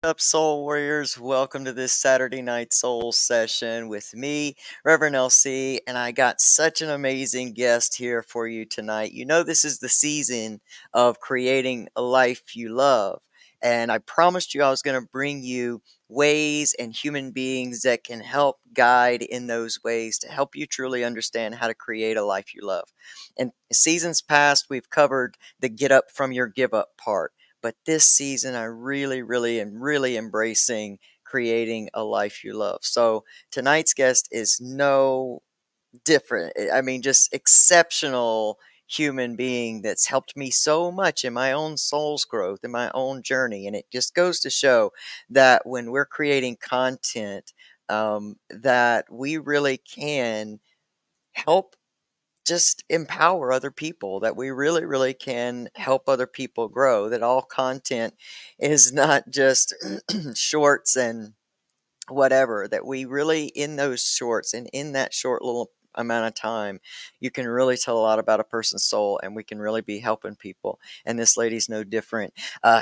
Up, Soul Warriors? Welcome to this Saturday night soul session with me, Reverend LC, and I got such an amazing guest here for you tonight. You know, this is the season of creating a life you love, and I promised you I was going to bring you ways and human beings that can help guide in those ways to help you truly understand how to create a life you love. In seasons past, we've covered the get up from your give up part. But this season, I really am embracing creating a life you love. So tonight's guest is no different. I mean, just exceptional human being that's helped me so much in my own soul's growth, in my own journey. And it just goes to show that when we're creating content, that we really can help just empower other people, that we really can help other people grow, that all content is not just shorts and whatever, that we really, in those shorts and in that short little amount of time, you can really tell a lot about a person's soul, and we can really be helping people. And this lady's no different.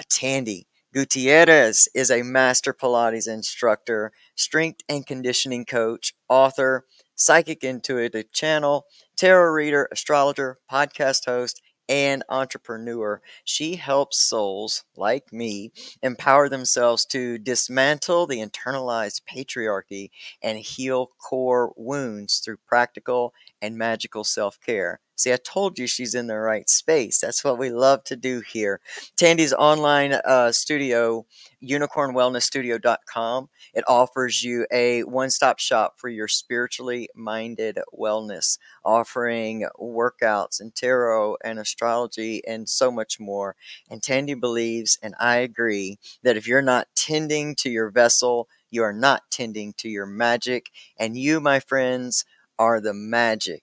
Tandy Gutierrez is a master Pilates instructor, strength and conditioning coach, author, psychic intuitive channel, tarot reader, astrologer, podcast host, and entrepreneur. She helps souls like me empower themselves to dismantle the internalized patriarchy and heal core wounds through practical and magical self-care. See, I told you she's in the right space. That's what we love to do here. Tandy's online studio, unicornwellnessstudio.com. It offers you a one-stop shop for your spiritually minded wellness, offering workouts and tarot and astrology and so much more. And Tandy believes, and I agree, that if you're not tending to your vessel, you are not tending to your magic. And you, my friends, are the magic.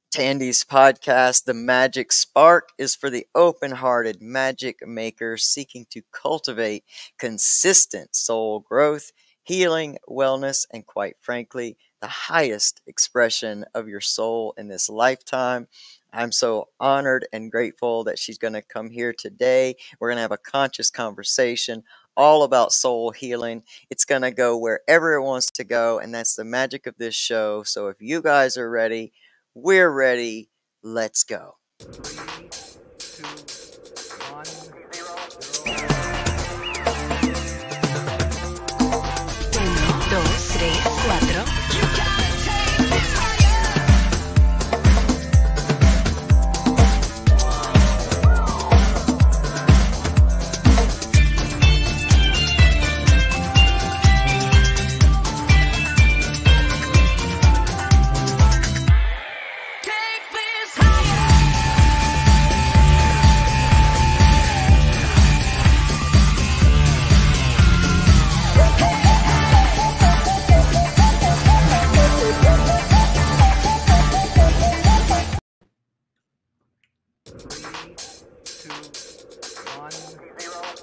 Tandy's podcast, The Magic Spark, is for the open-hearted magic makers seeking to cultivate consistent soul growth, healing, wellness, and quite frankly, the highest expression of your soul in this lifetime. I'm so honored and grateful that she's going to come here today. We're going to have a conscious conversation all about soul healing. It's going to go wherever it wants to go, and that's the magic of this show. So if you guys are ready, we're ready. Let's go. 3, 2, 1, 0. 1, 2, 3, 4.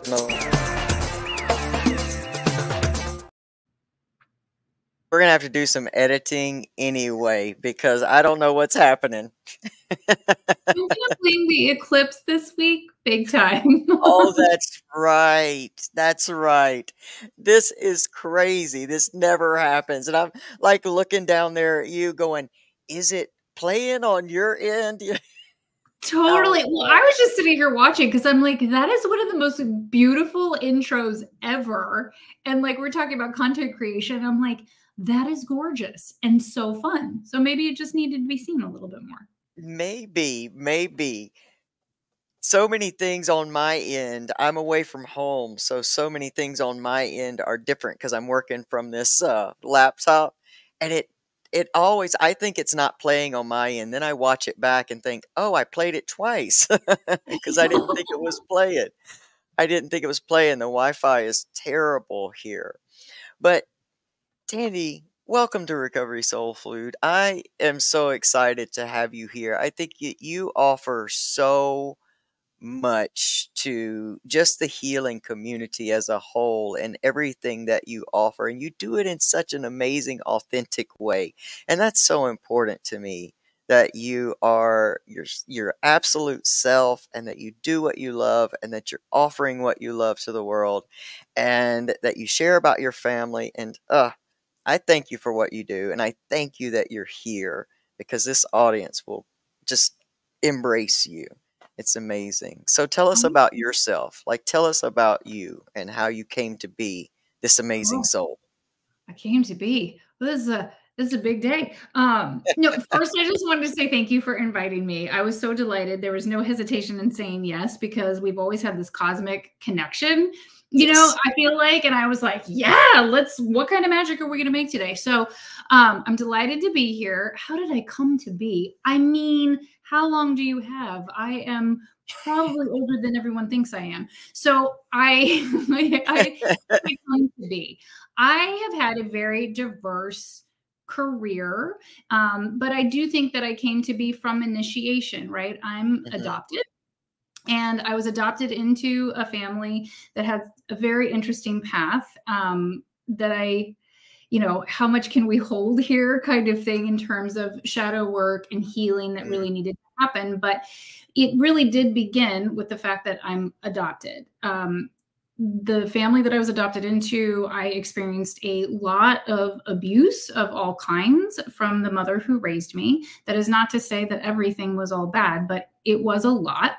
No. We're going to have to do some editing anyway, because I don't know what's happening. I'm gonna blame the eclipse this week, big time. Oh, that's right. That's right. This is crazy. This never happens. And I'm like looking down there at you going, is it playing on your end? Totally. Well, I was just sitting here watching because I'm like, that is one of the most beautiful intros ever. And like, we're talking about content creation. I'm like, that is gorgeous and so fun. So maybe it just needed to be seen a little bit more. Maybe. So many things on my end. I'm away from home, so many things on my end are different because I'm working from this laptop, and it always, I think it's not playing on my end. Then I watch it back and think, oh, I played it twice because I didn't think it was playing. I didn't think it was playing. The Wi-Fi is terrible here. But Tandy, welcome to Recovery Soul Food. I am so excited to have you here. I think you offer so much to just the healing community as a whole and everything that you offer. And you do it in such an amazing, authentic way. And that's so important to me. that you are your absolute self, and that you do what you love, and that you're offering what you love to the world, and that you share about your family. And I thank you for what you do, and I thank you that you're here, because this audience will just embrace you. It's amazing. So tell us about yourself. Like, tell us about you and how you came to be this amazing soul. I came to be. This is a big day. No, first I just wanted to say thank you for inviting me. I was so delighted. There was no hesitation in saying yes, because we've always had this cosmic connection, you know, I feel like, and I was like, yeah, what kind of magic are we going to make today? So I'm delighted to be here. How did I come to be? I mean, how long do you have? I am probably older than everyone thinks I am. So I come to be. I have had a very diverse career, but I do think that I came to be from initiation, right? I'm adopted. And I was adopted into a family that had a very interesting path, that I, you know, how much can we hold here kind of thing in terms of shadow work and healing that really needed to happen. But it really did begin with the fact that I'm adopted. The family that I was adopted into, I experienced a lot of abuse of all kinds from the mother who raised me. That is not to say that everything was all bad, but it was a lot.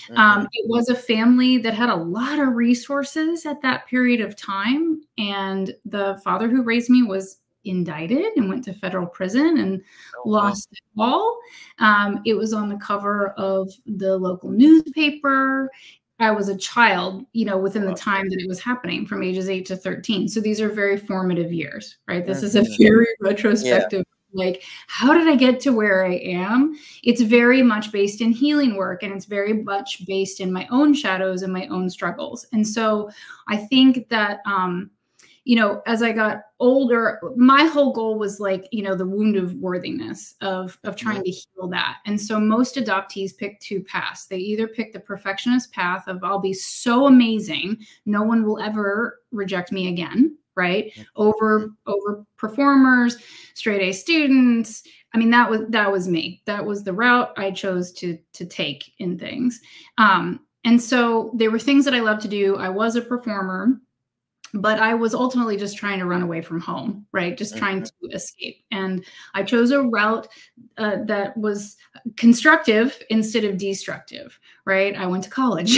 It was a family that had a lot of resources at that period of time. And the father who raised me was indicted and went to federal prison and lost it all. It was on the cover of the local newspaper. I was a child, you know, within the time that it was happening, from ages 8 to 13. So these are very formative years, right? This is a very retrospective, like, how did I get to where I am? It's very much based in healing work, and it's very much based in my own shadows and my own struggles. And so I think that, you know, as I got older, my whole goal was like, you know, the wound of worthiness of trying to heal that. And so most adoptees pick two paths. They either pick the perfectionist path of, I'll be so amazing, no one will ever reject me again, right? Over performers, straight A students. I mean, that was me. That was the route I chose to take in things. And so there were things that I loved to do. I was a performer, but I was ultimately just trying to run away from home, right? Just trying to escape. And I chose a route that was constructive instead of destructive, right? I went to college,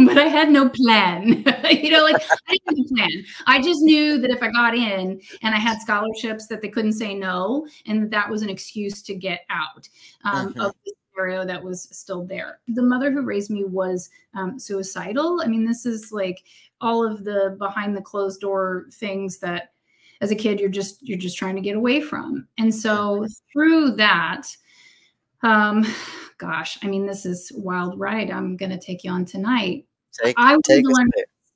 but I had no plan. You know, like, I didn't have a plan. I just knew that if I got in and I had scholarships, that they couldn't say no, and that was an excuse to get out of the scenario that was still there. The mother who raised me was suicidal. I mean, this is like all of the behind the closed door things that as a kid you're just trying to get away from. And so through that, gosh, I mean, this is a wild ride I'm going to take you on tonight. I want to learn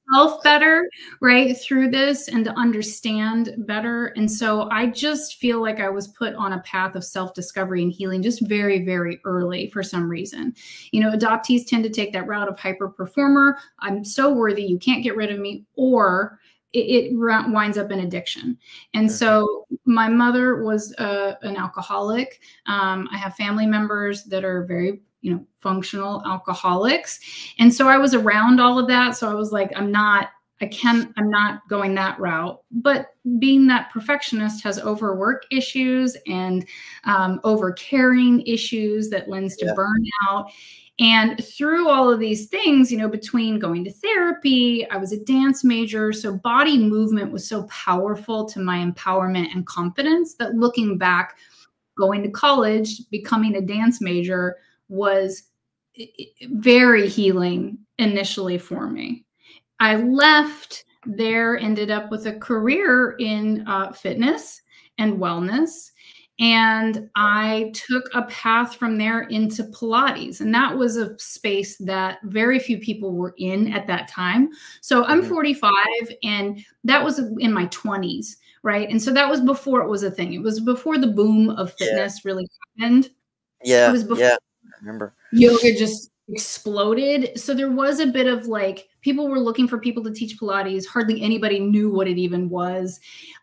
myself better, right, through this, and to understand better. And so I just feel like I was put on a path of self-discovery and healing just very, very early for some reason. You know, adoptees tend to take that route of hyper performer. I'm so worthy, you can't get rid of me, or it winds up in addiction. And so my mother was an alcoholic. I have family members that are very, you know, functional alcoholics. And so I was around all of that. So I was like, I'm not going that route. But being that perfectionist has overwork issues and over caring issues that lends to burnout. And through all of these things, you know, between going to therapy, I was a dance major. So body movement was so powerful to my empowerment and confidence that looking back, going to college, becoming a dance major was very healing initially for me. I left there, ended up with a career in fitness and wellness. And I took a path from there into Pilates. And that was a space that very few people were in at that time. So I'm 45, and that was in my 20s, right? And so that was before it was a thing. It was before the boom of fitness really happened. It was before I remember. Yoga just exploded. So there was a bit of like, people were looking for people to teach Pilates. Hardly anybody knew what it even was.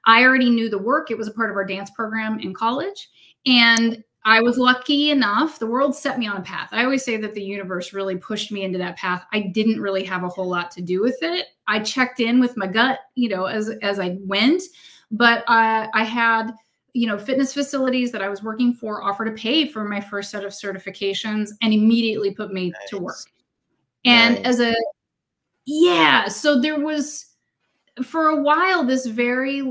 I already knew the work. It was a part of our dance program in college. And I was lucky enough. The world set me on a path. I always say that the universe really pushed me into that path. I didn't really have a whole lot to do with it. I checked in with my gut, as I went, but I had, fitness facilities that I was working for offer to pay for my first set of certifications and immediately put me to work. And Nice. so there was, for a while, this very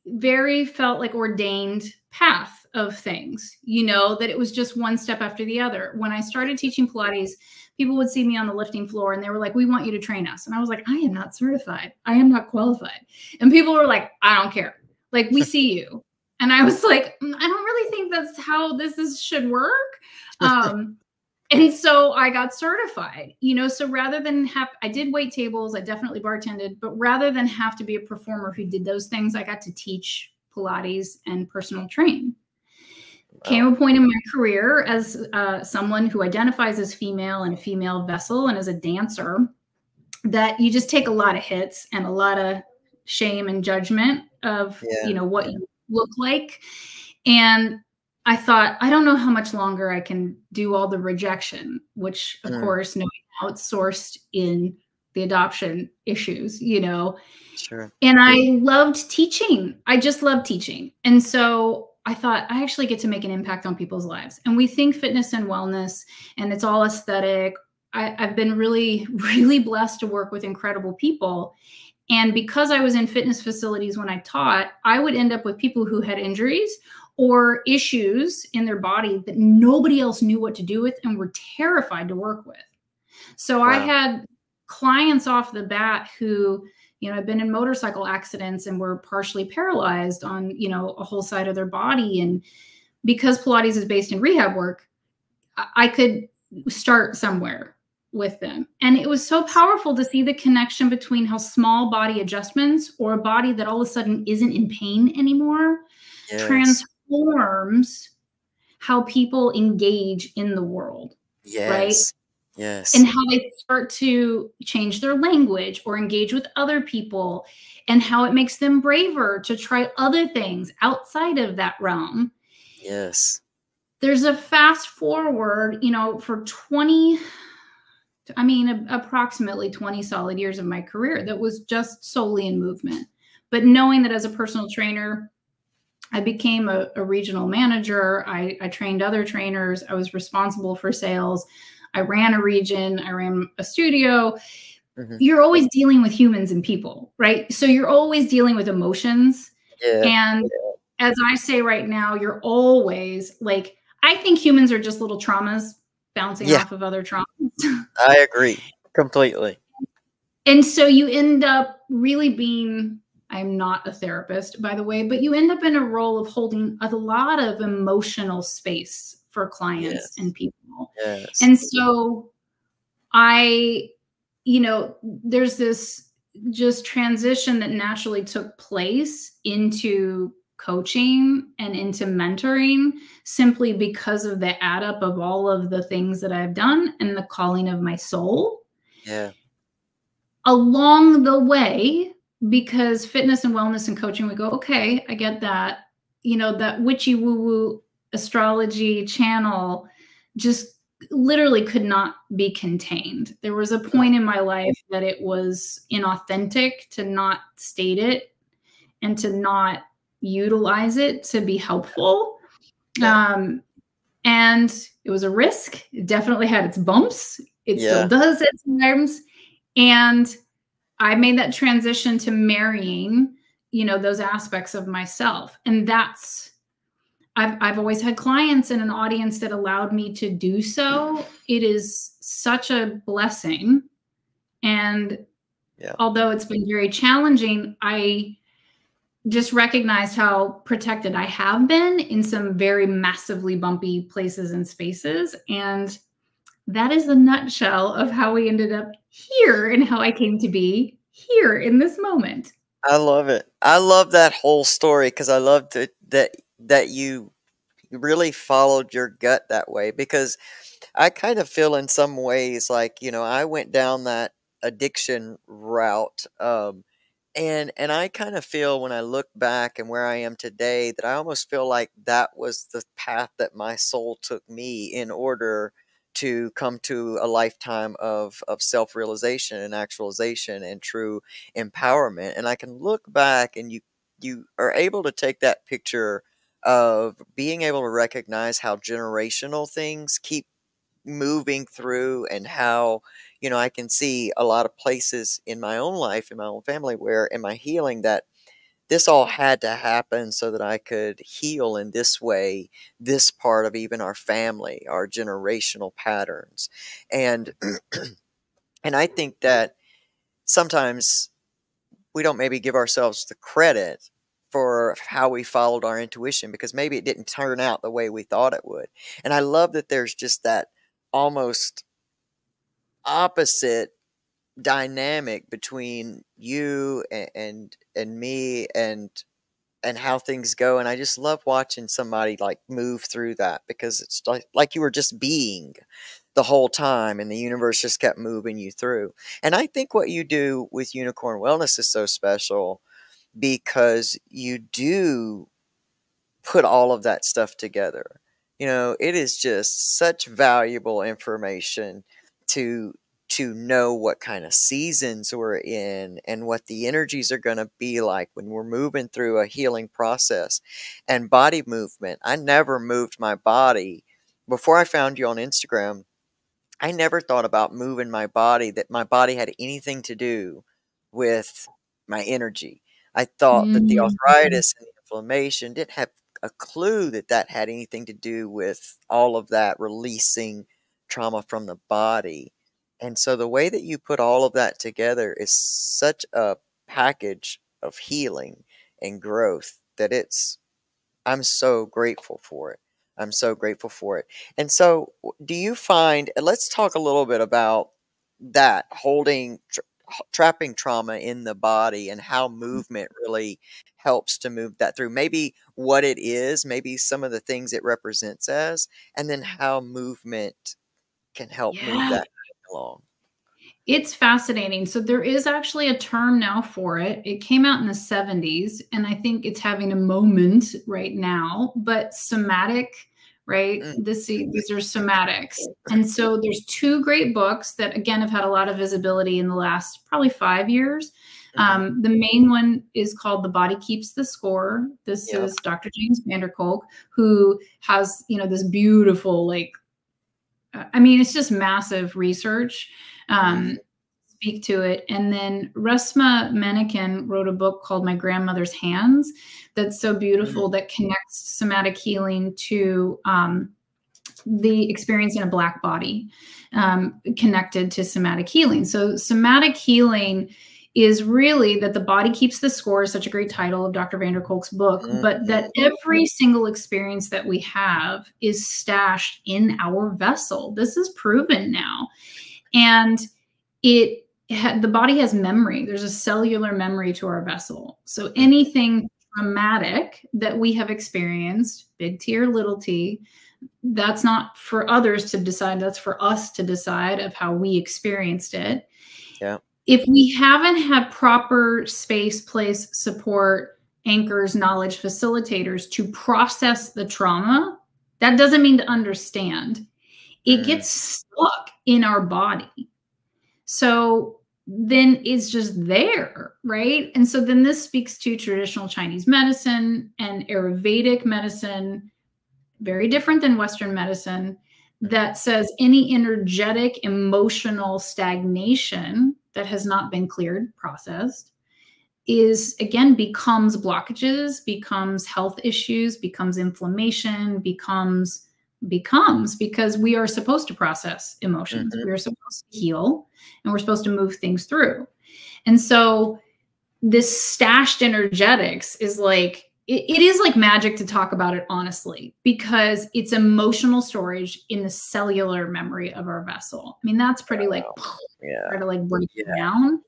very felt like ordained path of things, that it was just one step after the other. When I started teaching Pilates, people would see me on the lifting floor and they were like, "We want you to train us." And I was like, "I am not certified. I am not qualified." And people were like, "I don't care. Like, we see you." And I was like, "I don't really think that's how should work." And so I got certified, so rather than I did wait tables, I definitely bartended, but rather than have to be a performer who did those things, I got to teach Pilates and personal train. Came a point in my career as someone who identifies as female and a female vessel and as a dancer that you just take a lot of hits and a lot of shame and judgment of, what you look like. And I thought, I don't know how much longer I can do all the rejection, which of course, knowing how it's sourced in the adoption issues, Sure. And I loved teaching. I just loved teaching. And so I thought, I actually get to make an impact on people's lives. And we think fitness and wellness, and it's all aesthetic. I've been really, really blessed to work with incredible people. And because I was in fitness facilities when I taught, I would end up with people who had injuries or issues in their body that nobody else knew what to do with and were terrified to work with. So I had clients off the bat who, had been in motorcycle accidents and were partially paralyzed on, a whole side of their body. And because Pilates is based in rehab work, I could start somewhere with them. And it was so powerful to see the connection between how small body adjustments or a body that all of a sudden isn't in pain anymore transforms how people engage in the world. Right? Yes. And how they start to change their language or engage with other people, and how it makes them braver to try other things outside of that realm. Yes. There's a fast forward, for approximately 20 solid years of my career that was just solely in movement. But knowing that as a personal trainer, I became a regional manager. I trained other trainers. I was responsible for sales. I ran a region. I ran a studio. You're always dealing with humans and people, right? So you're always dealing with emotions. And as I say right now, you're always like, I think humans are just little traumas bouncing off of other traumas. I agree completely. And so you end up really being, I'm not a therapist, by the way, but you end up in a role of holding a lot of emotional space for clients and people. And so there's this just transition that naturally took place into coaching and into mentoring simply because of the add up of all of the things that I've done and the calling of my soul. Along the way, because fitness and wellness and coaching would go, okay, I get that, that witchy woo-woo astrology channel just literally could not be contained. There was a point in my life that it was inauthentic to not state it and to not utilize it to be helpful. And it was a risk. It definitely had its bumps. It still does at times. And I made that transition to marrying, those aspects of myself. And I've always had clients and an audience that allowed me to do so. It is such a blessing. And although it's been very challenging, I just recognized how protected I have been in some very massively bumpy places and spaces. And that is the nutshell of how we ended up here and how I came to be here in this moment. I love it. I love that whole story because I love that you really followed your gut that way, because I kind of feel in some ways like, I went down that addiction route And I kind of feel when I look back and where I am today that I almost feel like that was the path that my soul took me in order to come to a lifetime of self-realization and actualization and true empowerment. And I can look back and you are able to take that picture of being able to recognize how generational things keep moving through, and how, I can see a lot of places in my own life, in my own family, where in my healing, that this all had to happen so that I could heal in this way, this part of even our family, our generational patterns. And and I think that sometimes we don't maybe give ourselves the credit for how we followed our intuition, because maybe it didn't turn out the way we thought it would. And I love that there's just that almost opposite dynamic between you and me, and how things go. And I just love watching somebody like move through that, because it's like you were just being the whole time and the universe just kept moving you through. And I think what you do with Unicorn Wellness is so special, because you do put all of that stuff together. It is just such valuable information to know what kind of seasons we're in and what the energies are going to be like when we're moving through a healing process. And body movement. I never moved my body before I found you on Instagram. I never thought about moving my body, that my body had anything to do with my energy. I thought that the Mhm. arthritis and the inflammation didn't have a clue that that had anything to do with all of that releasing trauma from the body. And so the way that you put all of that together is such a package of healing and growth that I'm so grateful for it. I'm so grateful for it. And so, do you find, and let's talk a little bit about that, trapping trauma in the body, and how movement really helps to move that through. Maybe what it is, maybe some of the things it represents as, and then how movement can help move Yeah. that along. It's fascinating. So there is actually a term now for it. It came out in the 70s, and I think it's having a moment right now, but somatic, right? Mm, These are somatics. And so there's two great books that, again, have had a lot of visibility in the last probably 5 years. mhm. The main one is called The Body Keeps the Score. This Yep. is Dr. James Vanderkolk, who has, this beautiful, I mean, it's just massive research. Mhm. Speak to it. And then Resma Menaken wrote a book called My Grandmother's Hands that's so beautiful, Mhm. that connects somatic healing to the experience in a Black body, connected to somatic healing. So somatic healing is really that the body keeps the score, such a great title of Dr. Vanderkolk's book, but that Mhm. every single experience that we have is stashed in our vessel. This is proven now. And the body has memory. There's a cellular memory to our vessel. So Mhm. anything traumatic that we have experienced, big T or little t, that's not for others to decide. That's for us to decide of how we experienced it. Yeah. If we haven't had proper space, place, support, anchors, knowledge, facilitators to process the trauma, that doesn't mean to understand. It Mm. gets stuck in our body. So then it's just there, right? And so then this speaks to traditional Chinese medicine and Ayurvedic medicine, very different than Western medicine, that says any energetic, emotional stagnation that has not been cleared, processed, becomes blockages, becomes health issues, becomes inflammation, becomes because we are supposed to process emotions. Mhm. We are supposed to heal, and we're supposed to move things through. And so this stashed energetics is like, it is like magic to talk about it honestly, because it's emotional storage in the cellular memory of our vessel. I mean, that's pretty like Yeah. hard to like break Yeah. down.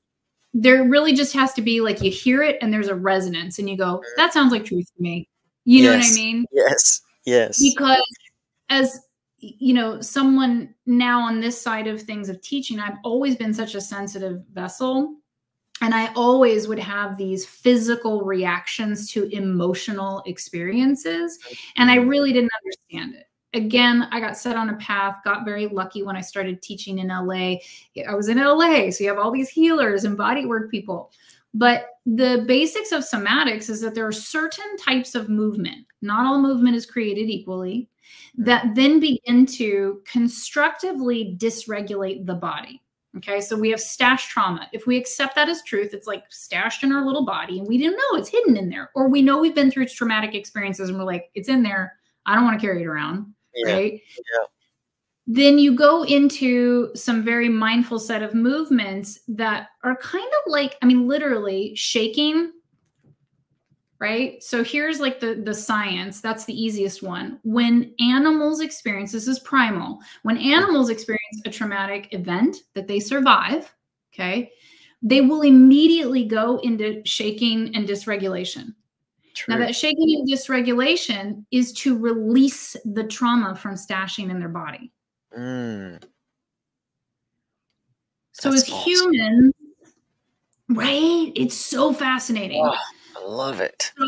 There really just has to be like, you hear it and there's a resonance and you go, that sounds like truth to me. You know what I Yes. mean? Yes. Yes. Because as someone now on this side of things of teaching, I've always been such a sensitive vessel. And I always would have these physical reactions to emotional experiences. And I really didn't understand it. Again, I got set on a path, got very lucky when I started teaching in LA. I was in LA, so you have all these healers and bodywork people. But the basics of somatics is that there are certain types of movement. Not all movement is created equally, that then begin to constructively dysregulate the body. Okay, so we have stashed trauma. If we accept that as truth, it's like stashed in our little body and we didn't know it's hidden in there. Or we know we've been through traumatic experiences and we're like, it's in there. I don't want to carry it around, right? Yeah. Then you go into some very mindful set of movements that are kind of like, I mean, literally shaking, right? So here's like the science. That's the easiest one. When animals experience, this is primal, when animals experience a traumatic event that they survive, okay, they will immediately go into shaking and dysregulation. True. Now that shaking and dysregulation is to release the trauma from stashing in their body. So as humans, right? It's so fascinating. Oh, I love it. So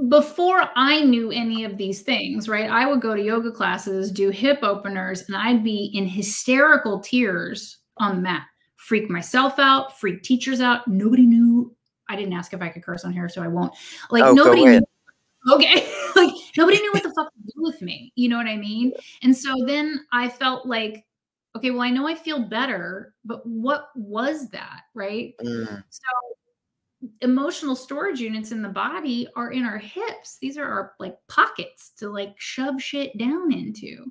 before I knew any of these things, right? I would go to yoga classes, do hip openers, and I'd be in hysterical tears on the mat, freak myself out, freak teachers out. Nobody knew. I didn't ask if I could curse on here, so I won't. Like nobody knew. Okay. Like nobody knew what the fuck to do with me. You know what I mean? And so then I felt like, okay, well, I know I feel better, but what was that? Right. So emotional storage units in the body are in our hips. These are our like pockets to like shove shit down into.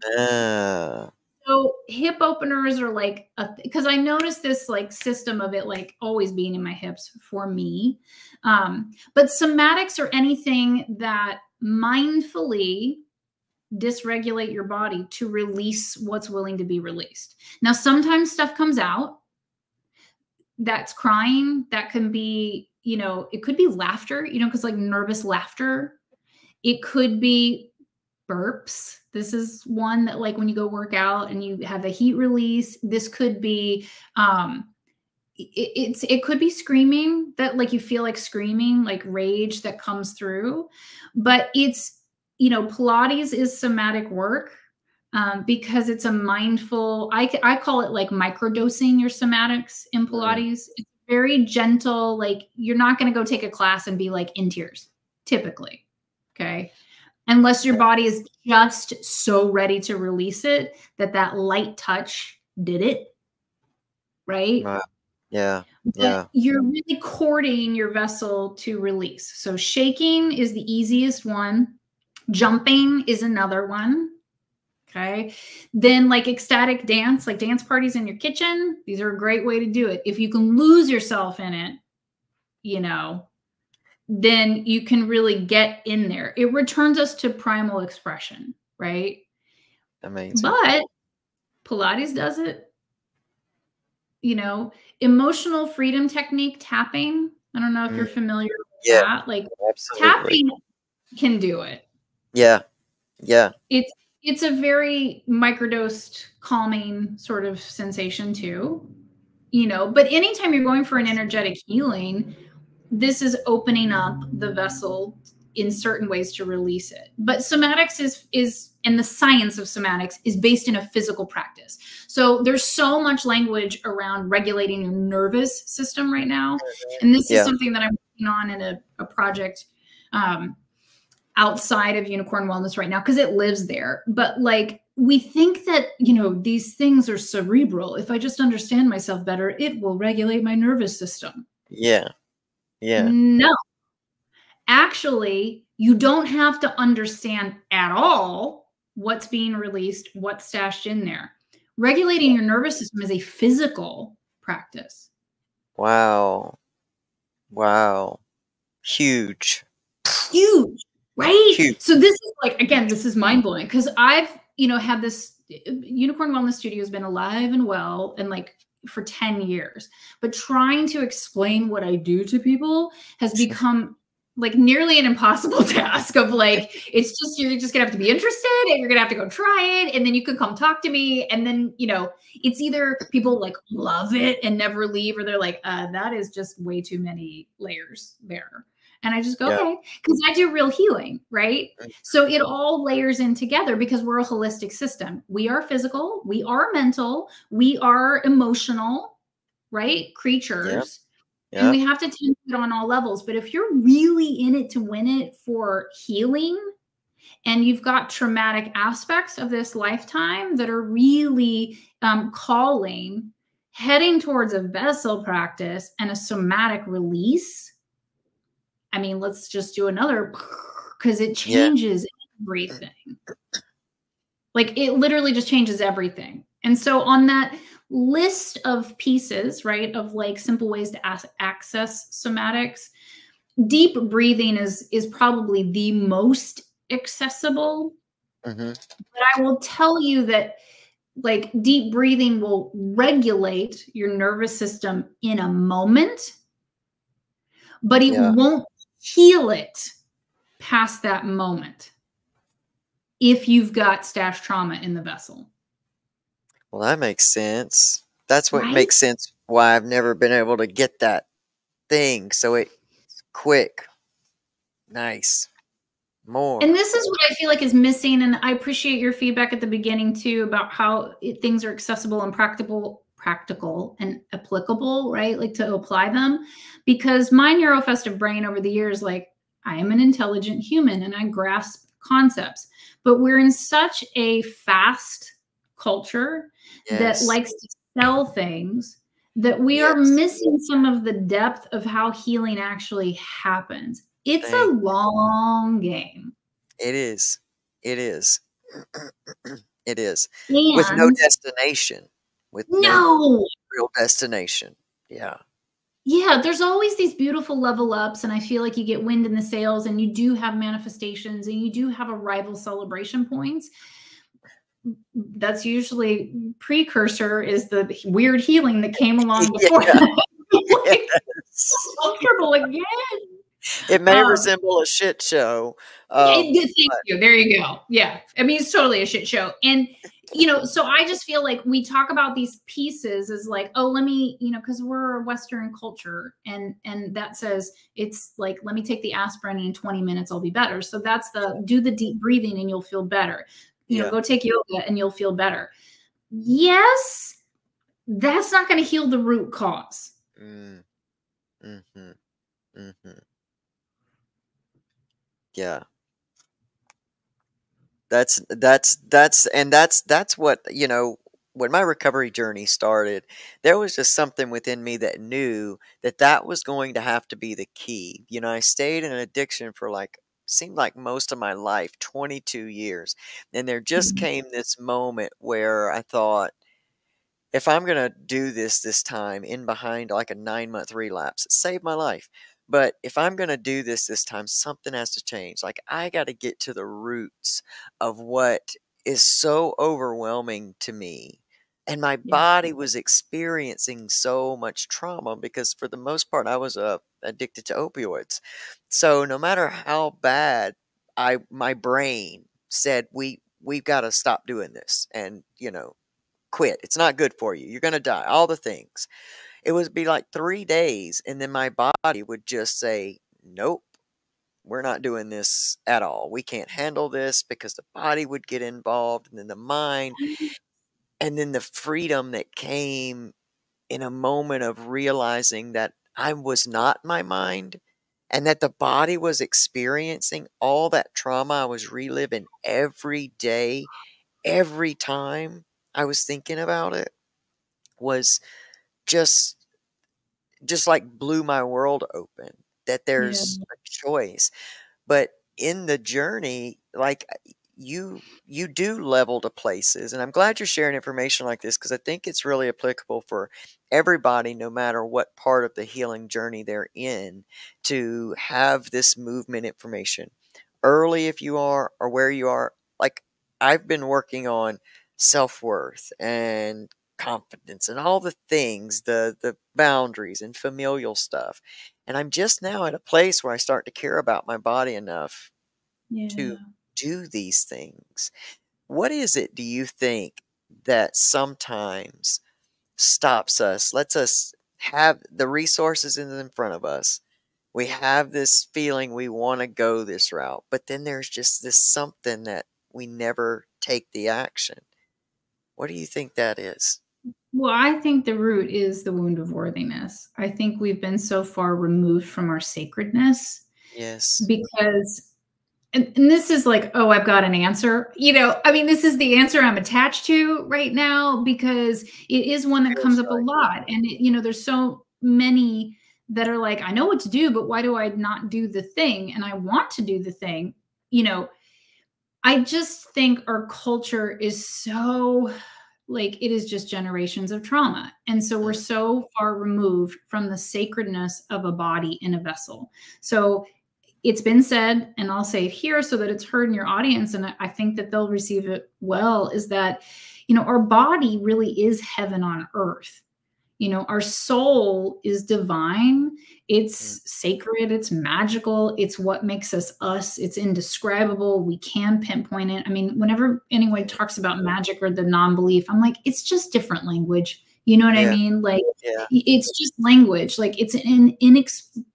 So hip openers are like, because I noticed this like system of it like always being in my hips for me. But somatics are anything that mindfully dysregulate your body to release what's willing to be released. Now, sometimes stuff comes out. That's crying. That can be, you know, it could be laughter, you know, because like nervous laughter. It could be burps. This is one that like when you go work out and you have a heat release, this could be, it could be screaming, that like you feel like screaming, like rage that comes through, but it's, you know, Pilates is somatic work because it's a mindful, I call it like microdosing your somatics in Pilates. It's very gentle. Like you're not going to go take a class and be like in tears typically. Okay. Unless your body is just so ready to release it that that light touch did it, right? Yeah, but you're really courting your vessel to release. So shaking is the easiest one. Jumping is another one, okay? Then like ecstatic dance, like dance parties in your kitchen, these are a great way to do it. If you can lose yourself in it, you know, then you can really get in there. It returns us to primal expression, right? Amazing. But Pilates does it. You know, emotional freedom technique, tapping. I don't know if you're familiar with that. Like tapping can do it. Yeah. Yeah. It's a very microdosed, calming sort of sensation too. You know, but anytime you're going for an energetic healing, this is opening up the vessel in certain ways to release it. But somatics is and the science of somatics is based in a physical practice. So there's so much language around regulating your nervous system right now. And this is something that I'm working on in a project outside of Unicorn Wellness right now, because it lives there. But like, we think that, you know, these things are cerebral. If I just understand myself better, it will regulate my nervous system. Yeah. Yeah. No. Actually, you don't have to understand at all what's being released, what's stashed in there. Regulating your nervous system is a physical practice. Wow. Wow. Huge. Huge, right? Huge. So this is like, again, this is mind-blowing because I've, you know, had this Unicorn Wellness Studio has been alive and well and like for 10 years, but trying to explain what I do to people has become like nearly an impossible task of like, it's just, you're just gonna have to be interested and you're gonna have to go try it. And then you could come talk to me. And then, you know, it's either people like love it and never leave, or they're like, that is just way too many layers there. And I just go, Yeah. okay, because I do real healing, right? So it all layers in together because we're a holistic system. We are physical, we are mental, we are emotional, right? Creatures. And Yeah. we have to tend to it on all levels. But if you're really in it to win it for healing, and you've got traumatic aspects of this lifetime that are really calling, heading towards a vessel practice and a somatic release, I mean, let's just do another, because it changes everything. Like it literally just changes everything. And so on that list of pieces, right, of like simple ways to access somatics, deep breathing is probably the most accessible. Mm-hmm. But I will tell you that like deep breathing will regulate your nervous system in a moment, but it won't heal it past that moment if you've got stashed trauma in the vessel. Well, that makes sense. That's what Right? makes sense why I've never been able to get that thing. So it's quick. Nice. More. And this is what I feel like is missing. And I appreciate your feedback at the beginning too about how things are accessible and practical and applicable, right? Like to apply them, because my neurofestive brain over the years, like I am an intelligent human and I grasp concepts, but we're in such a fast culture that likes to sell things that we are missing some of the depth of how healing actually happens. It's a long game. It is. It is. It is. And with no destination. With no real destination. Yeah. Yeah, there's always these beautiful level ups, and I feel like you get wind in the sails and you do have manifestations and you do have arrival celebration points. That's usually precursor is the weird healing that came along before. Like, comfortable again. It may resemble a shit show. Thank you. There you go. Yeah. I mean, it's totally a shit show. And, you know, so I just feel like we talk about these pieces as like, oh, let me, you know, because we're a Western culture and that says it's like, let me take the aspirin and in 20 minutes I'll be better. So that's do the deep breathing and you'll feel better. You know, go take yoga and you'll feel better. Yes, that's not going to heal the root cause. Yeah. That's what, you know, when my recovery journey started, there was just something within me that knew that was going to have to be the key. You know, I stayed in an addiction for seemed like most of my life, 22 years. And there just came this moment where I thought, if I'm going to do this time in behind like a 9-month relapse, it saved my life. But if I'm going to do this time, something has to change. Like I got to get to the roots of what is so overwhelming to me. And my body was experiencing so much trauma because for the most part, I was addicted to opioids. So no matter how bad my brain said, we've got to stop doing this and, you know, quit. It's not good for you. You're going to die. All the things. It would be like 3 days, and then my body would just say, nope, we're not doing this at all. We can't handle this, because the body would get involved, and then the mind, and then the freedom that came in a moment of realizing that I was not my mind, and that the body was experiencing all that trauma I was reliving every day, every time I was thinking about it, was just like blew my world open, that there's a choice. But in the journey, like you do level to places, and I'm glad you're sharing information like this, because I think it's really applicable for everybody, no matter what part of the healing journey they're in, to have this movement information early, if you are, or where you are. Like I've been working on self-worth and confidence and all the things, the boundaries and familial stuff. And I'm just now at a place where I start to care about my body enough Yeah. to do these things. What is it, do you think, that sometimes stops us, lets us have the resources in front of us? We have this feeling we want to go this route, but then there's just this something that we never take the action. What do you think that is? Well, I think the root is the wound of worthiness. I think we've been so far removed from our sacredness Yes. because, and this is like, oh, I've got an answer. You know, I mean, this is the answer I'm attached to right now because it is one that comes Feels up a like it. lot. And, you know, there's so many that are like, I know what to do, but why do I not do the thing? And I want to do the thing. You know, I just think our culture is so, like, it is just generations of trauma. And so we're so far removed from the sacredness of a body in a vessel. So it's been said, and I'll say it here so that it's heard in your audience, and I think that they'll receive it well, is that, you know, our body really is heaven on earth. You know, our soul is divine. It's sacred. It's magical. It's what makes us us. It's indescribable. We can pinpoint it. I mean, whenever anyone talks about magic or the non-belief, I'm like, it's just different language. You know what I Yeah. mean? Like, Yeah. it's just language. Like, it's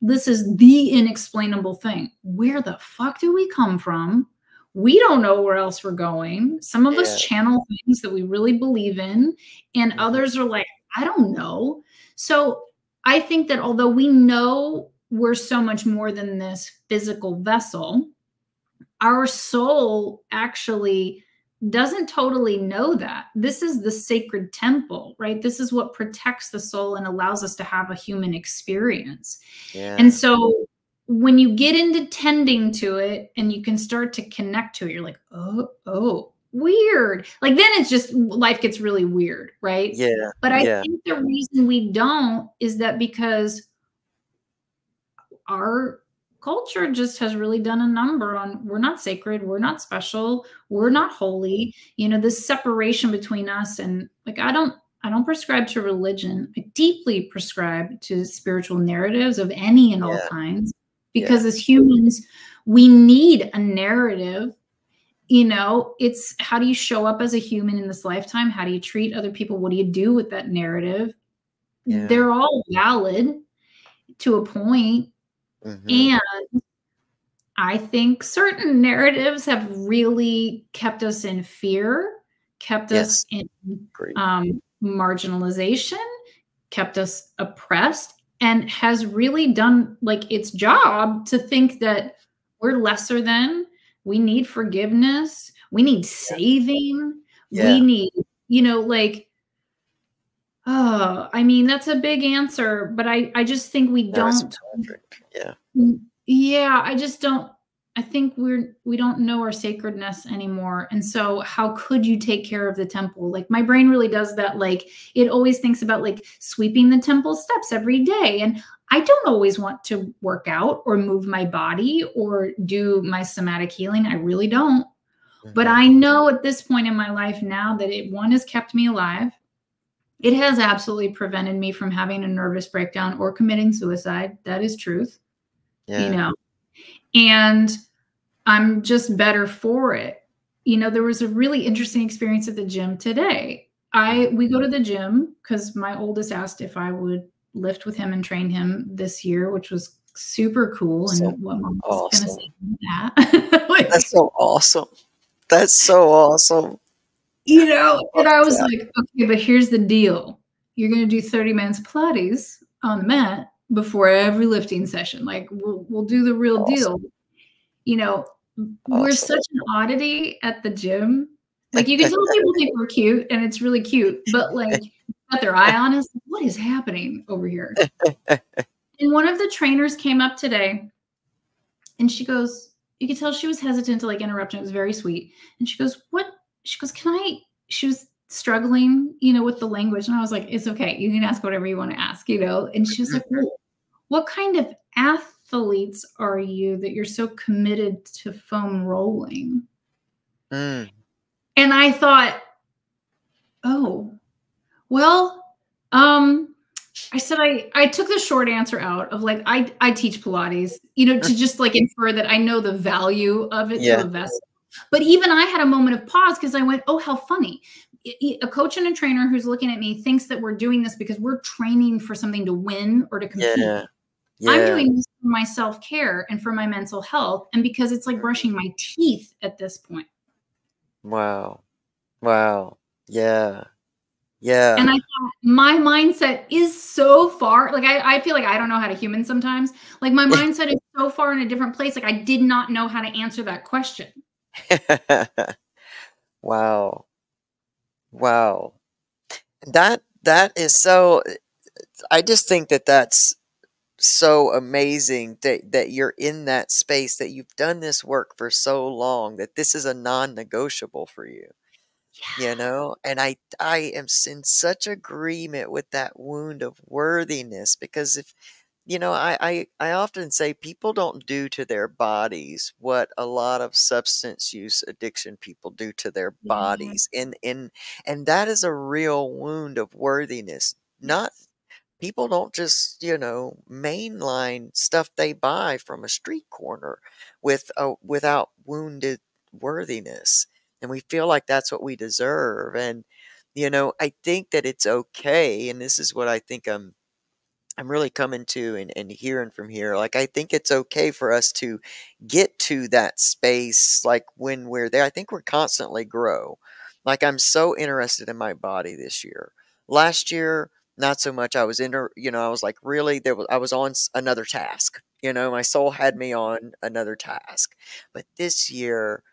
this is the inexplainable thing. Where the fuck do we come from? We don't know where else we're going. Some of us Yeah. channel things that we really believe in, and Mhm. others are like, I don't know. So I think that although we know we're so much more than this physical vessel, our soul actually doesn't totally know that. This is the sacred temple, right? This is what protects the soul and allows us to have a human experience. Yeah. And so when you get into tending to it and you can start to connect to it, you're like, oh, weird. Like, then it's just, life gets really weird, right? Yeah. But I Yeah. think the reason we don't is that because our culture just has really done a number on, we're not sacred, we're not special, we're not holy. You know, this separation between us, and like, I don't prescribe to religion. I deeply prescribe to spiritual narratives of any and all Yeah. kinds, Yeah. because as humans, we need a narrative. You know, it's, how do you show up as a human in this lifetime? How do you treat other people? What do you do with that narrative? Yeah. They're all valid to a point. Mhm. And I think certain narratives have really kept us in fear, kept us Yes. in Great. marginalization, kept us oppressed, and has really done like its job to think that we're lesser than, we need forgiveness, we need saving, we Yeah. need, you know, like, oh, I mean, that's a big answer, but I just think we No, it's don't. perfect. Yeah. Yeah, I just don't. I think we don't know our sacredness anymore. And so how could you take care of the temple? Like, my brain really does that. Like, it always thinks about like sweeping the temple steps every day. And I don't always want to work out or move my body or do my somatic healing. I really don't. But Mhm. I know at this point in my life now that one has kept me alive. It has absolutely prevented me from having a nervous breakdown or committing suicide. That is truth. You Yeah. know, and I'm just better for it. You know, there was a really interesting experience at the gym today. We go to the gym because my oldest asked if I would lift with him and train him this year, which was super cool. So And what mom was going to awesome. say to that. Like, That's so awesome. That's so awesome. you know, and I was Yeah. like, okay, but here's the deal. You're going to do 30 minutes of Pilates on the mat before every lifting session. Like, we'll do the real Awesome. deal. You know, we're Awesome. such an oddity at the gym. Like, you can tell people think we're cute, and it's really cute, but like, got their eye on us. What is happening over here? And one of the trainers came up today, and she goes, you could tell she was hesitant to like interrupt, and it was very sweet. And she goes, what? She goes, can I? She was struggling, you know, with the language, and I was like, it's okay. You can ask whatever you want to ask, you know. And she was like, well, what kind of athletes are you that you're so committed to foam rolling? Mm. And I thought, oh, Well, I said I took the short answer out of like I teach Pilates, you know, to just like infer that I know the value of it to Yeah. a vessel. But even I had a moment of pause because I went, oh, how funny. A coach and a trainer who's looking at me thinks that we're doing this because we're training for something to win or to compete. Yeah. I'm Yeah. doing this for my self-care and for my mental health, and because it's like brushing my teeth at this point. Wow. Wow. Yeah. Yeah. And I thought my mindset is so far, like I feel like I don't know how to human sometimes. Like my mindset is so far in a different place. Like I did not know how to answer that question. Wow. Wow. That is so, I just think that that's so amazing that you're in that space, that you've done this work for so long, that this is a non-negotiable for you. You know, and I am in such agreement with that wound of worthiness, because if you know, I often say people don't do to their bodies what a lot of substance use addiction people do to their bodies, and that is a real wound of worthiness. Not Yes. People don't just, you know, mainline stuff they buy from a street corner without wounded worthiness. And we feel like that's what we deserve. And, you know, I think that it's okay. And this is what I think I'm really coming to and hearing from here. Like, I think it's okay for us to get to that space, like when we're there. I think we're constantly grow. Like, I'm so interested in my body this year. Last year, not so much. I was you know, I was like, really, I was on another task. You know, my soul had me on another task. But this year,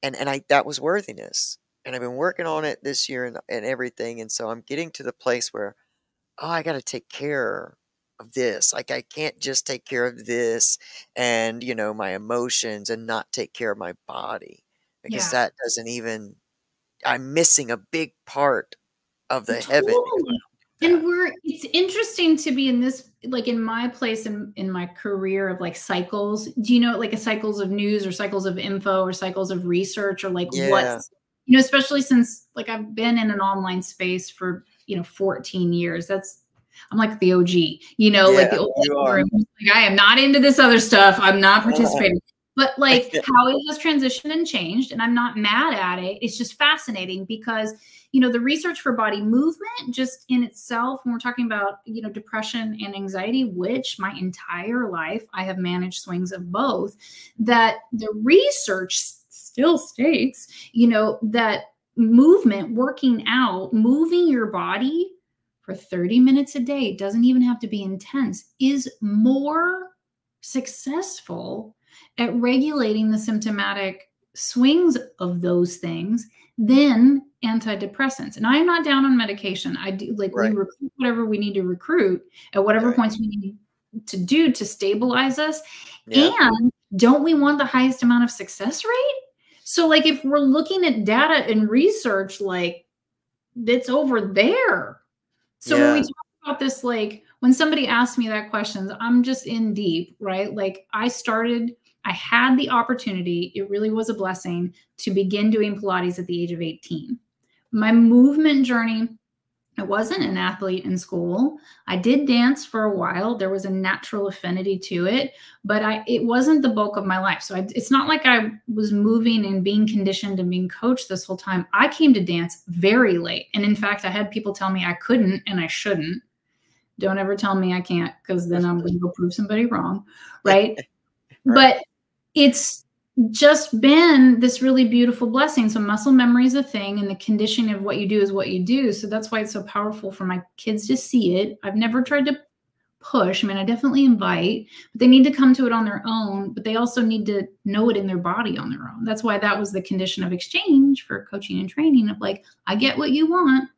that was worthiness. And I've been working on it this year and everything. And so I'm getting to the place where, oh, I got to take care of this. Like, I can't just take care of this and, you know, my emotions and not take care of my body, because Yeah. that doesn't even, I'm missing a big part of the heaven. Totally. And it's interesting to be in this, like in my place in my career of like cycles. Do you know, like a cycles of news or cycles of info or cycles of research, or like Yeah. you know, especially since like I've been in an online space for, you know, 14 years. I'm like the OG, you know, like the old like, I am not into this other stuff. I'm not participating. But like how it has transitioned and changed, and I'm not mad at it. It's just fascinating because, you know, the research for body movement just in itself, when we're talking about, you know, depression and anxiety, which my entire life I have managed swings of both, that the research still states, you know, that movement, working out, moving your body for 30 minutes a day, doesn't even have to be intense, is more successful at regulating the symptomatic swings of those things than antidepressants. And I'm not down on medication. I do, like, we recruit whatever we need to recruit at whatever points we need to do to stabilize us. And don't we want the highest amount of success rate? So like, if we're looking at data and research, like it's over there. So when we talk about this, like when somebody asks me that question, I'm just in deep, right? Like I had the opportunity, it really was a blessing, to begin doing Pilates at the age of 18. My movement journey, I wasn't an athlete in school. I did dance for a while. There was a natural affinity to it, but it wasn't the bulk of my life. So it's not like I was moving and being conditioned and being coached this whole time. I came to dance very late. And in fact, I had people tell me I couldn't and I shouldn't. Don't ever tell me I can't, because then I'm going to go prove somebody wrong, right? But it's just been this really beautiful blessing. So muscle memory is a thing, and the conditioning of what you do is what you do. So that's why it's so powerful for my kids to see it. I've never tried to push. I mean, I definitely invite, but they need to come to it on their own, but they also need to know it in their body on their own. That's why that was the condition of exchange for coaching and training, of like, I get what you want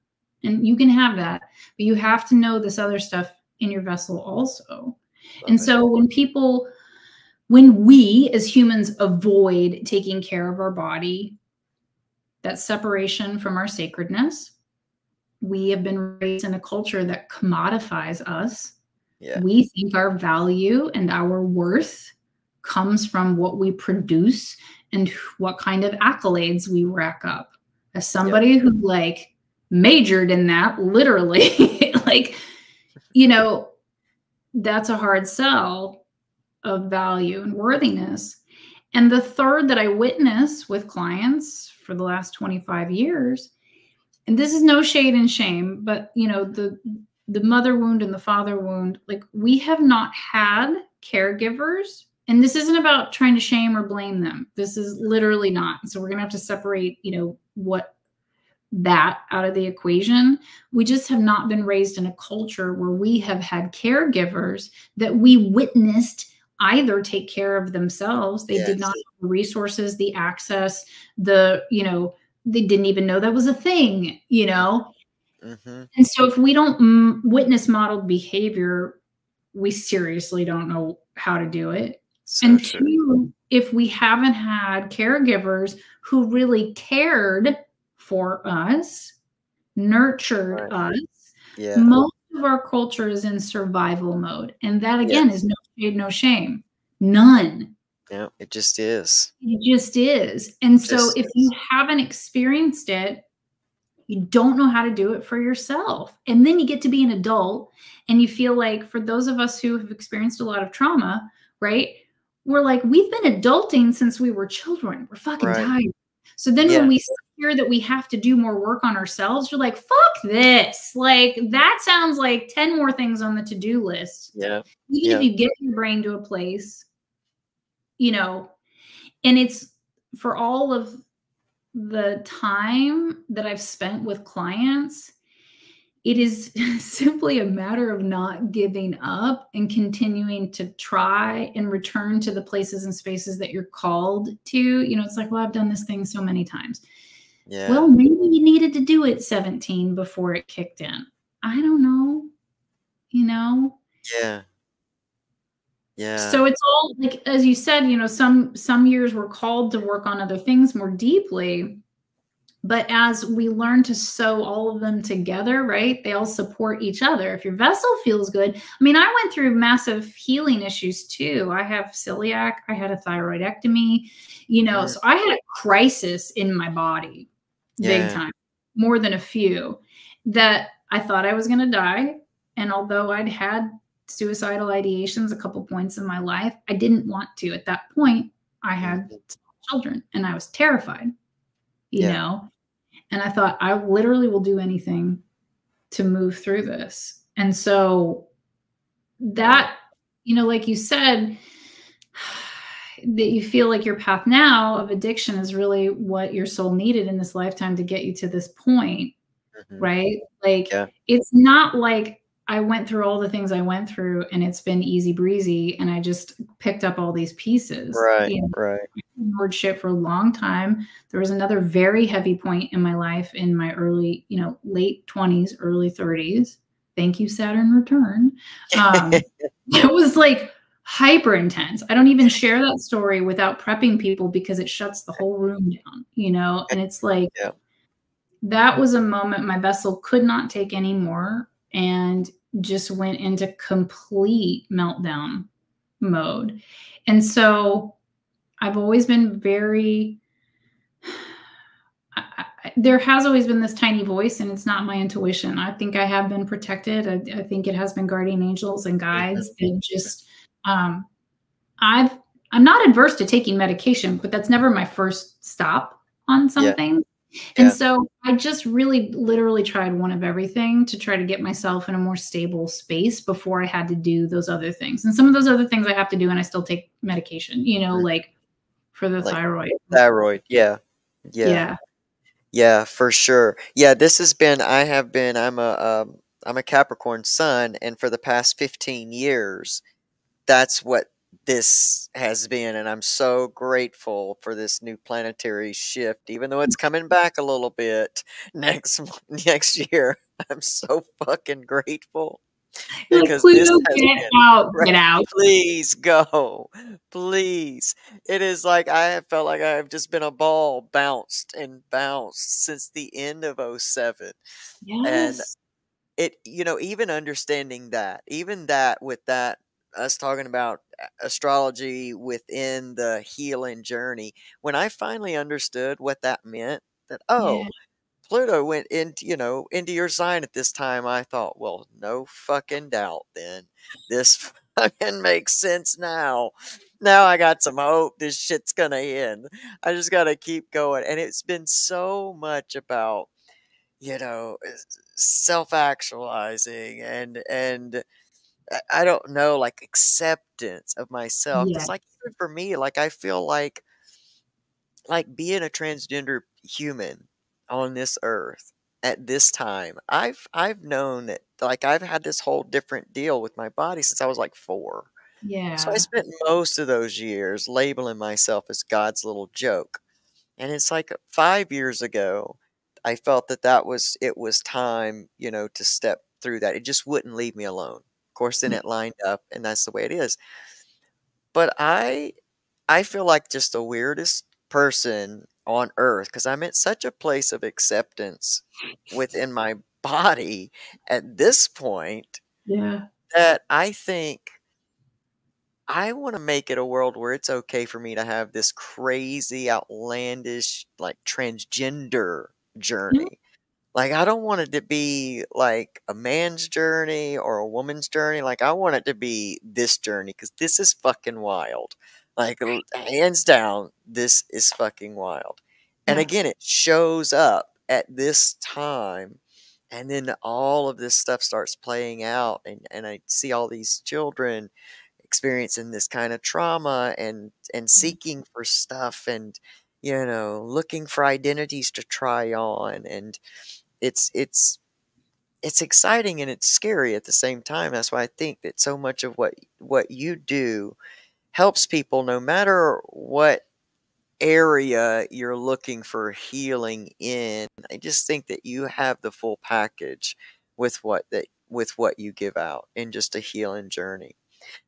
and you can have that, but you have to know this other stuff in your vessel also. So when we as humans avoid taking care of our body, that separation from our sacredness, we have been raised in a culture that commodifies us. We think our value and our worth comes from what we produce and what kind of accolades we rack up. As somebody who like majored in that, literally. Like, you know, that's a hard sell of value and worthiness. And the third that I witness with clients for the last 25 years, and this is no shade and shame, but you know, the mother wound and the father wound, like we have not had caregivers, and this isn't about trying to shame or blame them. This is literally not. So we're going to have to separate, you know, what that out of the equation. We just have not been raised in a culture where we have had caregivers that we witnessed either take care of themselves. They did not have the resources, the access, the, you know, they didn't even know that was a thing, you know? Mm-hmm. And so if we don't witness modeled behavior, we seriously don't know how to do it. So and true. two, if we haven't had caregivers who really cared for us, nurtured us, most of our culture is in survival mode. And that, again, is no shade, no shame. None. Yeah, it just is. It just is. And so if you haven't experienced it, you don't know how to do it for yourself. And then you get to be an adult and you feel like, for those of us who have experienced a lot of trauma, right? We're like, we've been adulting since we were children. We're fucking tired. So then when we hear that we have to do more work on ourselves, you're like, fuck this. Like, that sounds like 10 more things on the to-do list. Yeah. Even if you get your brain to a place, you know, and it's for all of the time that I've spent with clients, it is simply a matter of not giving up and continuing to try and return to the places and spaces that you're called to. You know, it's like, well, I've done this thing so many times. Yeah. Well, maybe you needed to do it 17 before it kicked in. I don't know, you know? Yeah. Yeah. So it's all like, as you said, you know, some years we're called to work on other things more deeply. But as we learn to sew all of them together, right, they all support each other. If your vessel feels good, I mean, I went through massive healing issues too. I have celiac, I had a thyroidectomy, you know, so I had a crisis in my body, big time, more than a few, that I thought I was going to die. And although I'd had suicidal ideations a couple points in my life, I didn't want to. At that point, I had children and I was terrified. You know, and I thought, I literally will do anything to move through this. And so that, you know, like you said, that you feel like your path now of addiction is really what your soul needed in this lifetime to get you to this point, right? Like, it's not like I went through all the things I went through and it's been easy breezy and I just picked up all these pieces. Right, you know, right. I ignored shit for a long time. There was another very heavy point in my life in my early, you know, late 20s, early 30s. Thank you, Saturn return. It was like hyper intense. I don't even share that story without prepping people because it shuts the whole room down, you know? And it's like, that was a moment my vessel could not take anymore and just went into complete meltdown mode. And so I've always been very, there has always been this tiny voice, and it's not my intuition. I think I have been protected. I think it has been guardian angels and guides that just, I'm not adverse to taking medication, but that's never my first stop on something. And so I just really literally tried one of everything to try to get myself in a more stable space before I had to do those other things. And some of those other things I have to do, and I still take medication, you know, like for the thyroid. Thyroid, yeah, for sure. Yeah, this has been, I'm a Capricorn sun, and for the past 15 years, that's what this has been, and I'm so grateful for this new planetary shift, even though it's coming back a little bit next year. I'm so fucking grateful because like, this has get out, get out. Please go, please. It is like I have felt like I have just been a ball bounced and bounced since the end of 07. And it, you know, even understanding that, even that with that, us talking about astrology within the healing journey, when I finally understood what that meant, that, Pluto went into, into your sign at this time, I thought, well, no fucking doubt then. This fucking makes sense now. Now I got some hope. This shit's gonna end. I just gotta keep going. And it's been so much about, self-actualizing and I don't know, like acceptance of myself. Yeah. Because like even for me, like I feel like being a transgender human on this earth at this time, I've known that like I've had this whole different deal with my body since I was like 4. So I Yeah. spent most of those years labeling myself as God's little joke. And it's like 5 years ago, I felt that it was time, to step through that. It just wouldn't leave me alone. Of course, then Yeah. it lined up, and that's the way it is. But I feel like just the weirdest person on earth because I'm at such a place of acceptance within my body at this point Yeah. that I think I want to make it a world where it's okay for me to have this crazy, outlandish, like transgender Yeah. journey. Like, I don't want it to be like a man's journey or a woman's journey. Like, I want it to be this journey because this is fucking wild. Like, hands down, this is fucking wild. And Yeah. again, it shows up at this time. And then all of this stuff starts playing out. And I see all these children experiencing this kind of trauma and seeking for stuff and, looking for identities to try on. And it's it's exciting and it's scary at the same time. That's why I think that so much of what you do helps people no matter what area you're looking for healing in. I just think that you have the full package with what you give out in just a healing journey.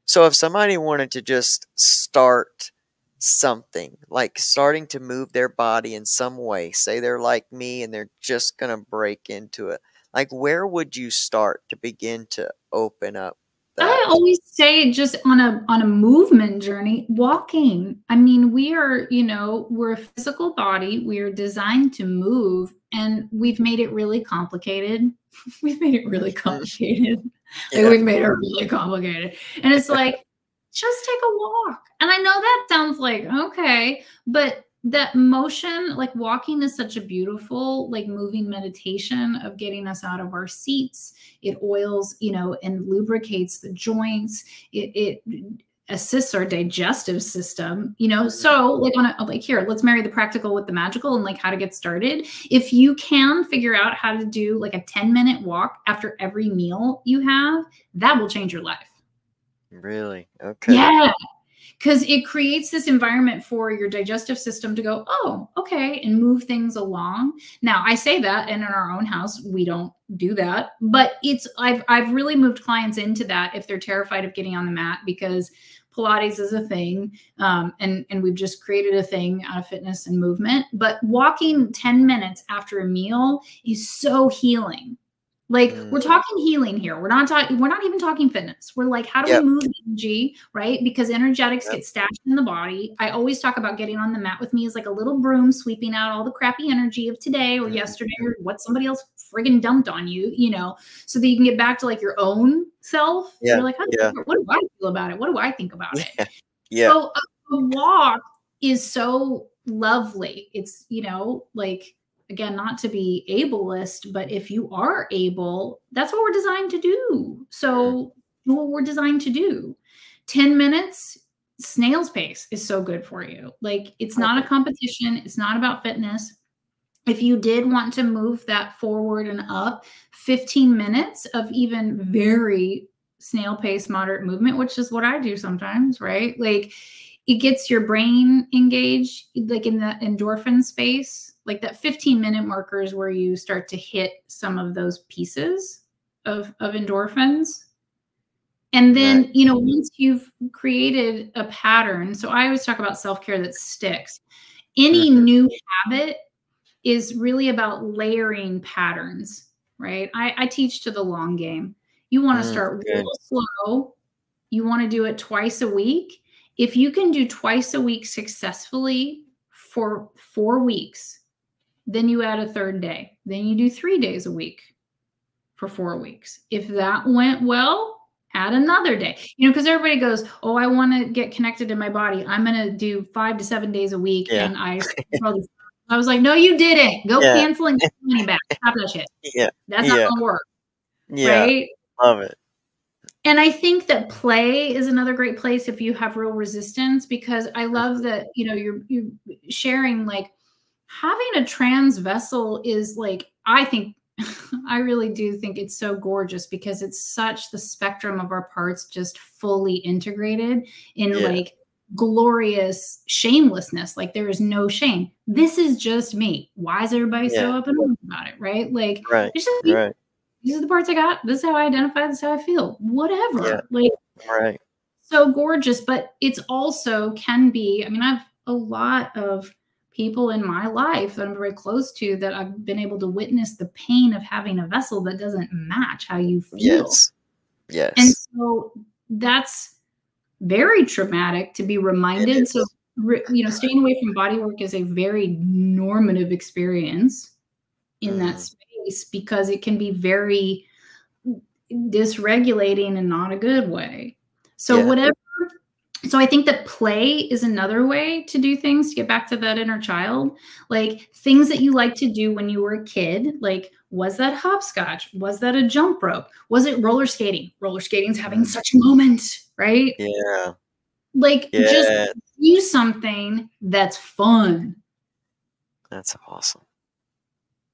So if somebody wanted to just start something, like starting to move their body in some way, say they're like me and they're just going to break into it, like where would you start to begin to open up I that? always say just on a movement journey, walking. I mean, we're a physical body. We are designed to move, and we've made it really complicated. We've made it really Mhm. complicated. Like Yeah. we've made it really complicated. And it's like, just take a walk. And I know that sounds like, okay, but that motion, like walking is such a beautiful, like moving meditation of getting us out of our seats. It oils, and lubricates the joints. It assists our digestive system, so like here, let's marry the practical with the magical and like how to get started. If you can figure out how to do like a 10-minute walk after every meal you have, that will change your life. Really? Okay. Yeah, because it creates this environment for your digestive system to go, oh, okay, and move things along. Now, I say that, and in our own house, we don't do that, but I've really moved clients into that if they're terrified of getting on the mat, because Pilates is a thing, and we've just created a thing out of fitness and movement. But walking 10 minutes after a meal is so healing. Like Mm, we're talking healing here. We're not even talking fitness. We're like, how do we yep. move energy, right? Because energetics Yep. get stashed in the body. I always talk about getting on the mat with me as like a little broom sweeping out all the crappy energy of today or yesterday Mhm. or what somebody else friggin' dumped on you, so that you can get back to like your own self. Yeah. You're like, Yeah. what do I feel about it? What do I think about it? Yeah. Yeah. So a walk is so lovely. It's, like, again, not to be ableist, but if you are able, that's what we're designed to do. Mm, So what we're designed to do. 10 minutes, snail's pace is so good for you. Like it's not a competition. It's not about fitness. If you did want to move that forward and up, 15 minutes of even very snail pace moderate movement, which is what I do sometimes, right? Like it gets your brain engaged, like in the endorphin space. Like that 15-minute marker is where you start to hit some of those pieces of endorphins. And Nice. then, once you've created a pattern, so I always talk about self-care that sticks. Any Mhm. new habit is really about layering patterns, right? I teach to the long game. You want to start real Good. slow. You want to do it twice a week. If you can do twice a week successfully for 4 weeks, then you add a third day. Then you do 3 days a week for 4 weeks. If that went well, add another day. Because everybody goes, oh, I want to get connected to my body. I'm going to do 5 to 7 days a week. Yeah. And I was like, no, you didn't. Go Yeah. cancel and get money back. Stop that shit. Yeah. That's not going to work. Yeah. Right? Love it. And I think that play is another great place if you have real resistance, because I love that, you're sharing, like, having a trans vessel is like, I think, I really do think it's so gorgeous, because it's such the spectrum of our parts just fully integrated in like glorious shamelessness. Like, there is no shame. This is just me. Why is everybody so up and on about it? Right? Like, it's just me. These are the parts I got. This is how I identify. This is how I feel. Whatever. Like, so gorgeous. But it's also can be, I mean, I have a lot of people in my life that I'm very close to that I've been able to witness the pain of having a vessel that doesn't match how you feel. Yes. And so that's very traumatic to be reminded. So, staying away from body work is a very normative experience in that space, because it can be very dysregulating and not a good way. So whatever. So I think that play is another way to do things, to get back to that inner child, like things that you like to do when you were a kid. Like, was that hopscotch? Was that a jump rope? Was it roller skating? Roller skating's having such a moment, right? Yeah. Like, just do something that's fun. That's awesome.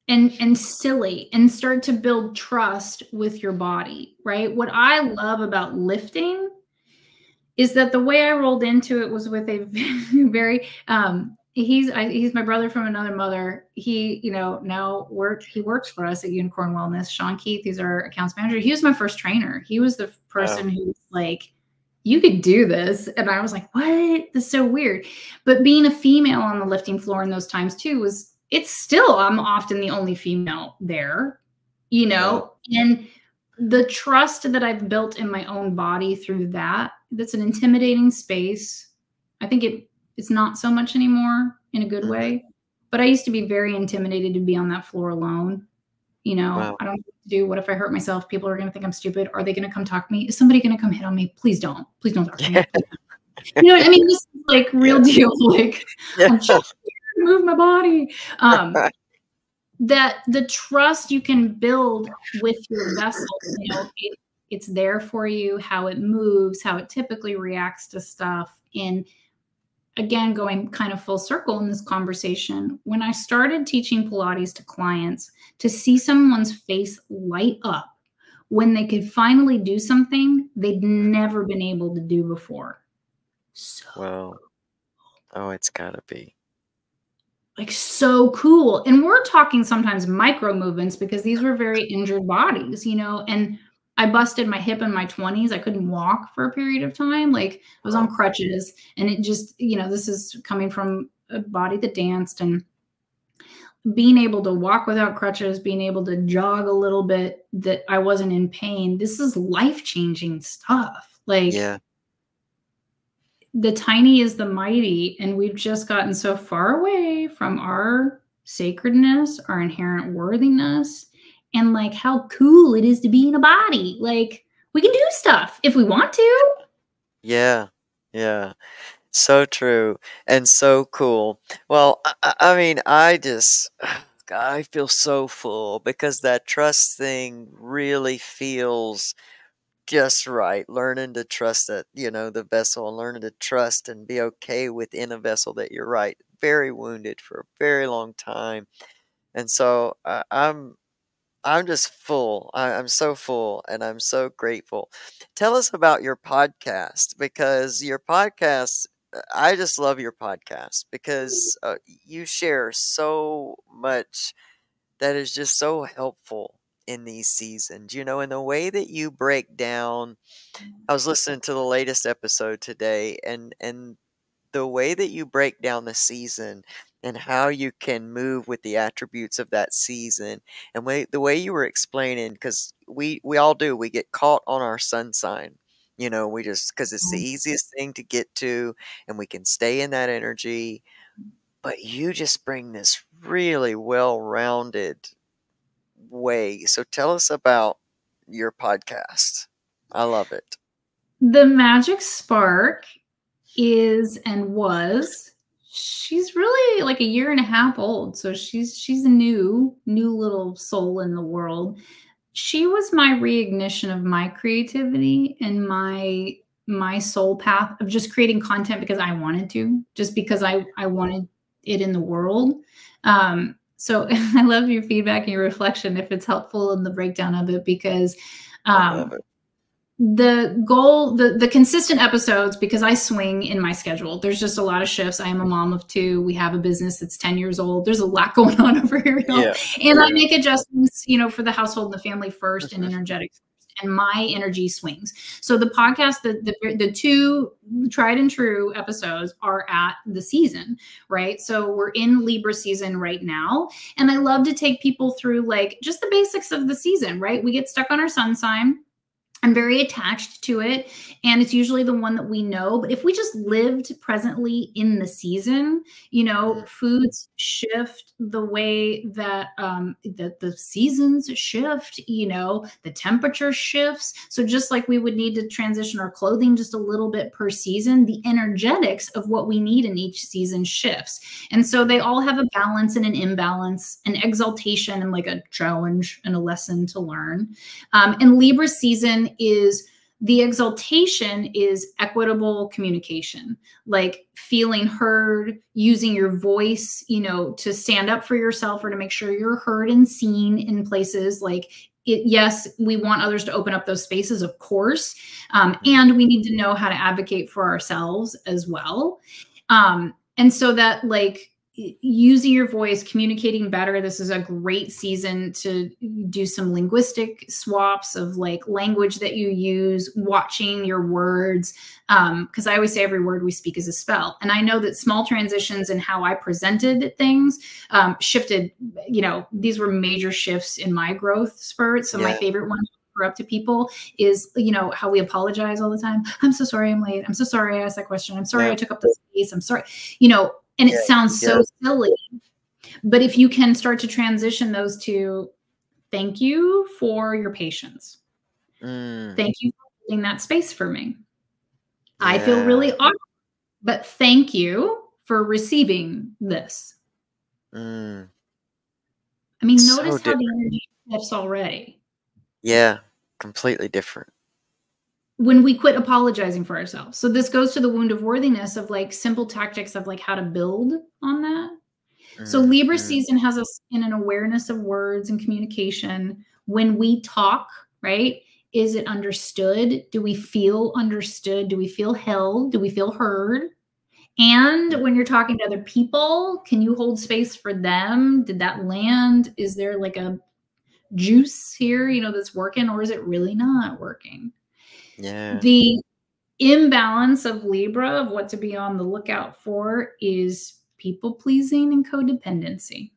And silly, and start to build trust with your body, right? What I love about lifting is that the way I rolled into it was with a very, he's my brother from another mother. He, now he works for us at Unicorn Wellness. Sean Keith, he's our accounts manager. He was my first trainer. He was the person who was like, you could do this. And I was like, what? This is so weird. But being a female on the lifting floor in those times too I'm often the only female there, and the trust that I've built in my own body through that's an intimidating space. I think it's not so much anymore in a good way, but I used to be very intimidated to be on that floor alone. I don't know what to do. What if I hurt myself? People are going to think I'm stupid. Are they going to come talk to me? Is somebody going to come hit on me? Please don't talk to me. You know what I mean? This is like real deal. Like, I'm just here to move my body. That the trust you can build with your vessel, it's there for you, how it moves, how it typically reacts to stuff. And again, going kind of full circle in this conversation, when I started teaching Pilates to clients, to see someone's face light up when they could finally do something they'd never been able to do before. So, it's gotta be. Like, so cool. And we're talking sometimes micro movements, because these were very injured bodies, and I busted my hip in my 20s. I couldn't walk for a period of time. Like, I was on crutches, and it just, this is coming from a body that danced, and being able to walk without crutches, being able to jog a little bit, that I wasn't in pain. This is life-changing stuff. Like, the tiny is the mighty, and we've just gotten so far away from our sacredness, our inherent worthiness, and like how cool it is to be in a body. Like, we can do stuff if we want to. Yeah. So true and so cool. Well, I mean, God, I feel so full, because that trust thing really feels just right. Learning to trust that, the vessel, and learning to trust and be okay within a vessel that you're right. Very wounded for a very long time. And so I'm just full. I'm so full, and I'm so grateful. Tell us about your podcast, because your podcast, I just love your podcast, because you share so much that is just so helpful in these seasons, in the way that you break down. I was listening to the latest episode today, and the way that you break down the season and how you can move with the attributes of that season, and the way you were explaining, because we all do, we get caught on our sun sign, because it's the easiest thing to get to, and we can stay in that energy. but you just bring this really well-rounded way. So tell us about your podcast. I love it. The Magic Spark is and was, she's really like a year and a half old. So she's a new little soul in the world. She was my reignition of my creativity and my soul path of just creating content because I wanted to, just because I wanted it in the world. So I love your feedback and your reflection if it's helpful in the breakdown of it, because I love it. the goal, the consistent episodes, because I swing in my schedule. There's just a lot of shifts. I am a mom of 2. We have a business that's 10 years old. There's a lot going on over here. Yeah. And I make adjustments, for the household and the family first and energetics first, and my energy swings. So the podcast, the 2 tried and true episodes are at the season, right? So we're in Libra season right now. And I love to take people through like just the basics of the season, right? We get stuck on our sun sign. I'm very attached to it, and it's usually the one that we know. But if we just lived presently in the season, foods shift the way that the seasons shift, the temperature shifts. So just like we would need to transition our clothing just a little bit per season, the energetics of what we need in each season shifts. And so they all have a balance and an imbalance, an exaltation and like a challenge and a lesson to learn. And Libra season is the exaltation is equitable communication, like feeling heard, using your voice, to stand up for yourself or to make sure you're heard and seen in places like it. Yes, we want others to open up those spaces, of course. And we need to know how to advocate for ourselves as well. And so that like using your voice, communicating better. This is a great season to do some linguistic swaps of like language that you use, watching your words. Because I always say every word we speak is a spell. And I know that small transitions in how I presented things shifted, these were major shifts in my growth spurts. So my favorite one up to people is, how we apologize all the time. I'm so sorry I'm late. I'm so sorry I asked that question. I'm sorry I took up the space. I'm sorry, and it sounds so silly, but if you can start to transition those to thank you for your patience. Thank you for holding that space for me. I feel really awkward, but thank you for receiving this. I mean, notice how the energy shifts already. Yeah, completely different. When we quit apologizing for ourselves. So this goes to the wound of worthiness of like simple tactics of like how to build on that. So Libra season has us in an awareness of words and communication. When we talk, right? Is it understood? Do we feel understood? Do we feel held? Do we feel heard? And when you're talking to other people, can you hold space for them? Did that land? Is there like a juice here, that's working, or is it really not working? The imbalance of Libra of what to be on the lookout for is people pleasing and codependency.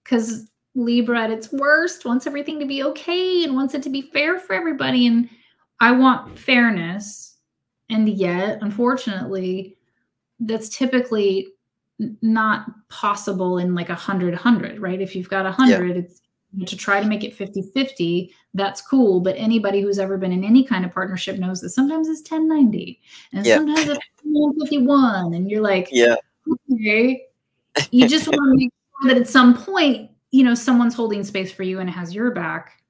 Because Libra at its worst wants everything to be okay and wants it to be fair for everybody. And I want fairness. And yet, unfortunately, that's typically not possible in like 100-100, right? If you've got 100, it's to try to make it 50-50, that's cool. But anybody who's ever been in any kind of partnership knows that sometimes it's 10-90 and sometimes it's 51. And you're like, okay, you just want to make sure that at some point, someone's holding space for you and has your back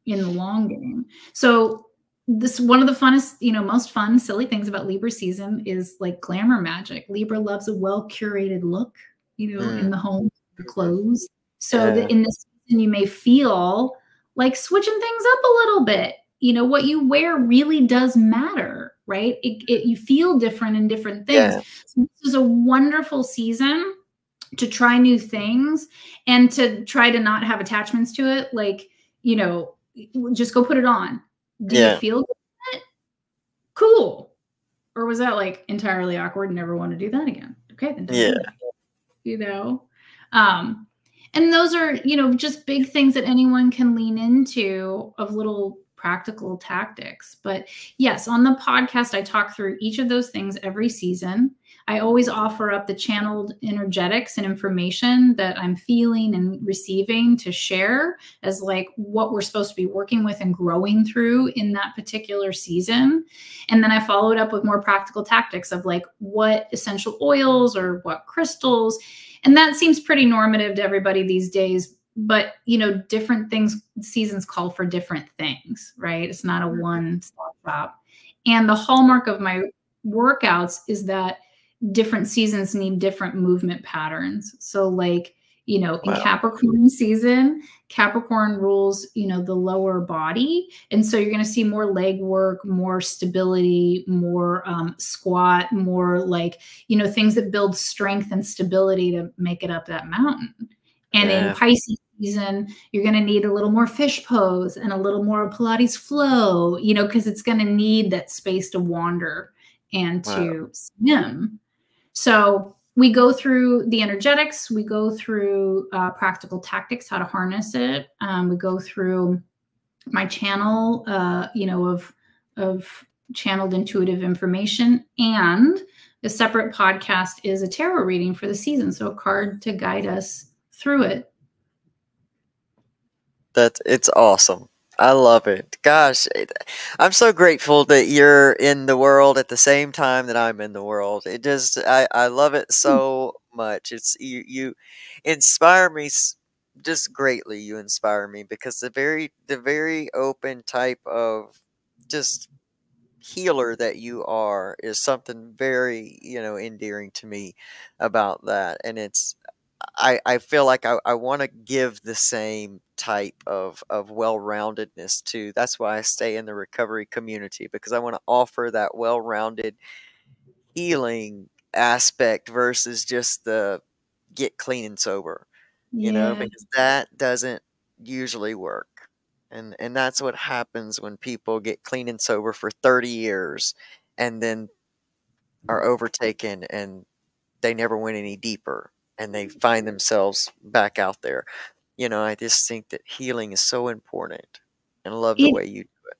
in the long game. So this, one of the funnest, most fun, silly things about Libra season is like glamour magic. Libra loves a well-curated look, in the home, the clothes. So that in this season, you may feel like switching things up a little bit. What you wear really does matter, right? You feel different in different things. So this is a wonderful season to try new things and to try to not have attachments to it. Like, just go put it on. Do you feel good? Cool. Or was that like entirely awkward and never want to do that again? Okay, then and those are, just big things that anyone can lean into of little practical tactics. But yes, on the podcast, I talk through each of those things every season. I always offer up the channeled energetics and information that I'm feeling and receiving to share as like what we're supposed to be working with and growing through in that particular season. And then I follow it up with more practical tactics of like what essential oils or what crystals. And that seems pretty normative to everybody these days. But, you know, different things, seasons call for different things, right? It's not a one-stop shop. And the hallmark of my workouts is that different seasons need different movement patterns. So like, you know, in Capricorn season, Capricorn rules, you know, the lower body. And so you're going to see more leg work, more stability, more squat, more like, you know, things that build strength and stability to make it up that mountain. And in Pisces season, you're going to need a little more fish pose and a little more Pilates flow, you know, because it's going to need that space to wander and to swim. So we go through the energetics, we go through practical tactics, how to harness it. We go through my channel, you know, of channeled intuitive information, and a separate podcast is a tarot reading for the season. So a card to guide us through it. It's awesome. I love it. Gosh, I'm so grateful that you're in the world at the same time that I'm in the world. It just, I love it so much. It's you inspire me just greatly. You inspire me because the very open type of just healer that you are is something very, you know, endearing to me about that. And it's, I feel like I want to give the same type of well-roundedness to. That's why I stay in the recovery community, because I want to offer that well-rounded healing aspect versus just the get clean and sober, you know, because that doesn't usually work. And that's what happens when people get clean and sober for 30 years and then are overtaken and they never went any deeper and they find themselves back out there. You know, I just think that healing is so important, and I love the way you do it.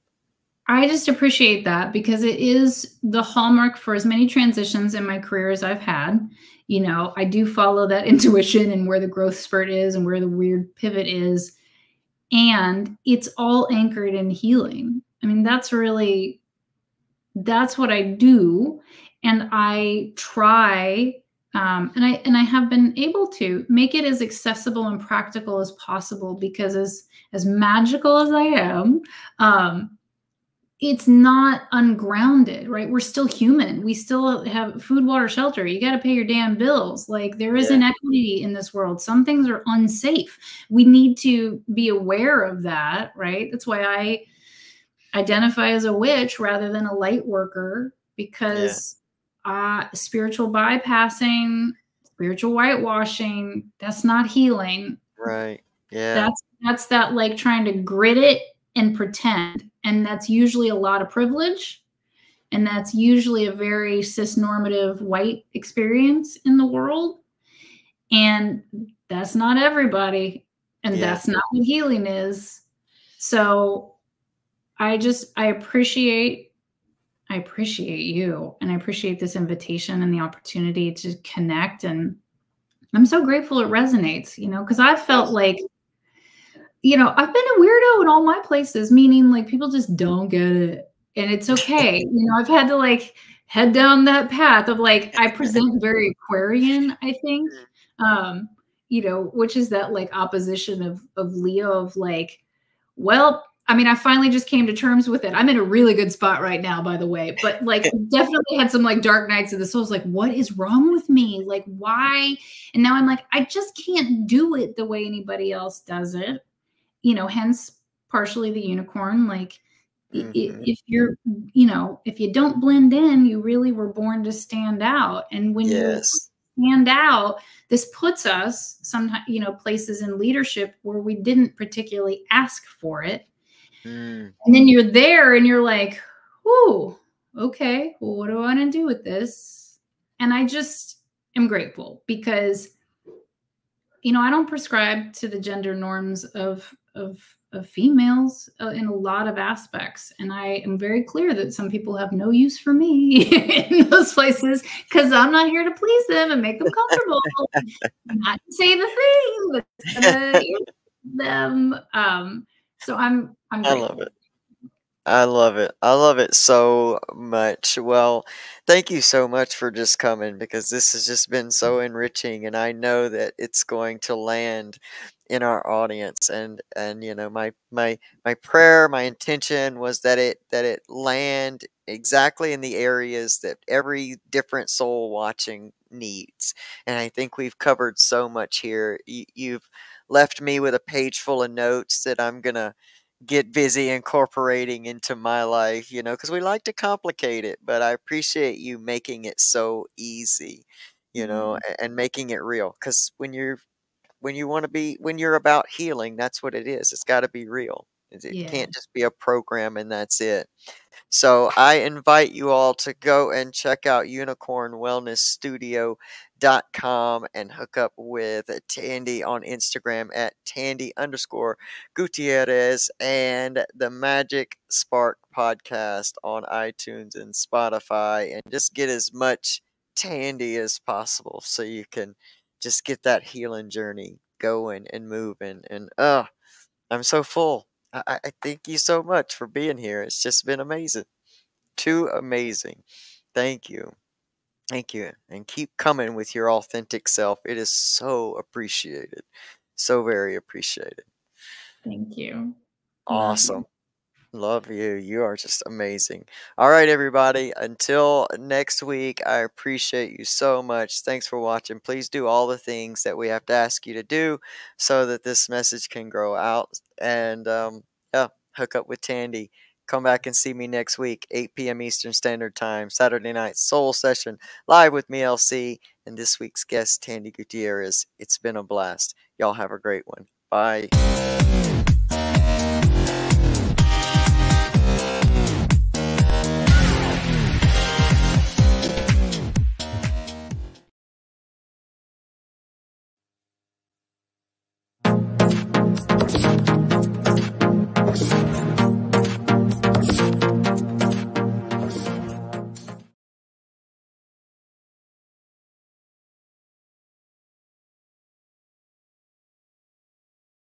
I just appreciate that because it is the hallmark for as many transitions in my career as I've had. You know, I do follow that intuition and where the growth spurt is and where the weird pivot is. And it's all anchored in healing. I mean, that's what I do. And I try, and I have been able to make it as accessible and practical as possible, because as magical as I am, it's not ungrounded, right? We're still human. We still have food, water, shelter. You got to pay your damn bills. Like, there is inequity in this world. Some things are unsafe. We need to be aware of that, right? That's why I identify as a witch rather than a light worker, because spiritual bypassing, spiritual whitewashing, that's not healing. Right. Yeah. That's that, like, trying to grit it and pretend. And that's usually a lot of privilege. And that's usually a very cis-normative white experience in the world. And that's not everybody. And that's not what healing is. So I appreciate you, and I appreciate this invitation and the opportunity to connect. And I'm so grateful it resonates, you know, because I've felt like, you know, I've been a weirdo in all my places, meaning like people just don't get it. And it's okay. You know, I've had to like head down that path of like, I present very Aquarian, I think, you know, which is that like opposition of Leo of like, well, I mean, I finally just came to terms with it. I'm in a really good spot right now, by the way, but like definitely had some like dark nights of the soul. Like, what is wrong with me? Like, why? And now I'm like, I just can't do it the way anybody else does it. You know, hence partially the unicorn. Like, if you're, you know, if you don't blend in, you really were born to stand out. And when you stand out, this puts us sometimes, you know, places in leadership where we didn't particularly ask for it. And then you're there and you're like, whoo, okay, well, what do I want to do with this? And I just am grateful because, you know, I don't prescribe to the gender norms of females in a lot of aspects. And I am very clear that some people have no use for me in those places because I'm not here to please them and make them comfortable. Not to say the thing that's gonna irritate them. So I'm I grateful. love it. I love it. I love it so much. Well, thank you so much for just coming because this has just been so enriching and I know that it's going to land in our audience and you know my prayer, my intention was that it land exactly in the areas that every different soul watching needs. And I think we've covered so much here. You've left me with a page full of notes that I'm going to get busy incorporating into my life, you know, because we like to complicate it, but I appreciate you making it so easy, you know, and making it real. Because when you want to be, when you're about healing, that's what it is. It's got to be real. It Yeah. can't just be a program and that's it. So I invite you all to go and check out unicornwellnessstudio.com and hook up with Tandy on Instagram at Tandy_Gutierrez and the Magic Spark podcast on iTunes and Spotify and just get as much Tandy as possible so you can just get that healing journey going and moving. And I'm so full. I thank you so much for being here. It's just been amazing. Too amazing. Thank you. Thank you. And keep coming with your authentic self. It is so appreciated. So very appreciated. Thank you. Awesome. Love you. You are just amazing. All right, everybody. Until next week, I appreciate you so much. Thanks for watching. Please do all the things that we have to ask you to do so that this message can grow out. And yeah, hook up with Tandy. Come back and see me next week, 8 p.m. Eastern Standard Time, Saturday night soul session, live with me, LC, and this week's guest, Tandy Gutierrez. It's been a blast. Y'all have a great one. Bye.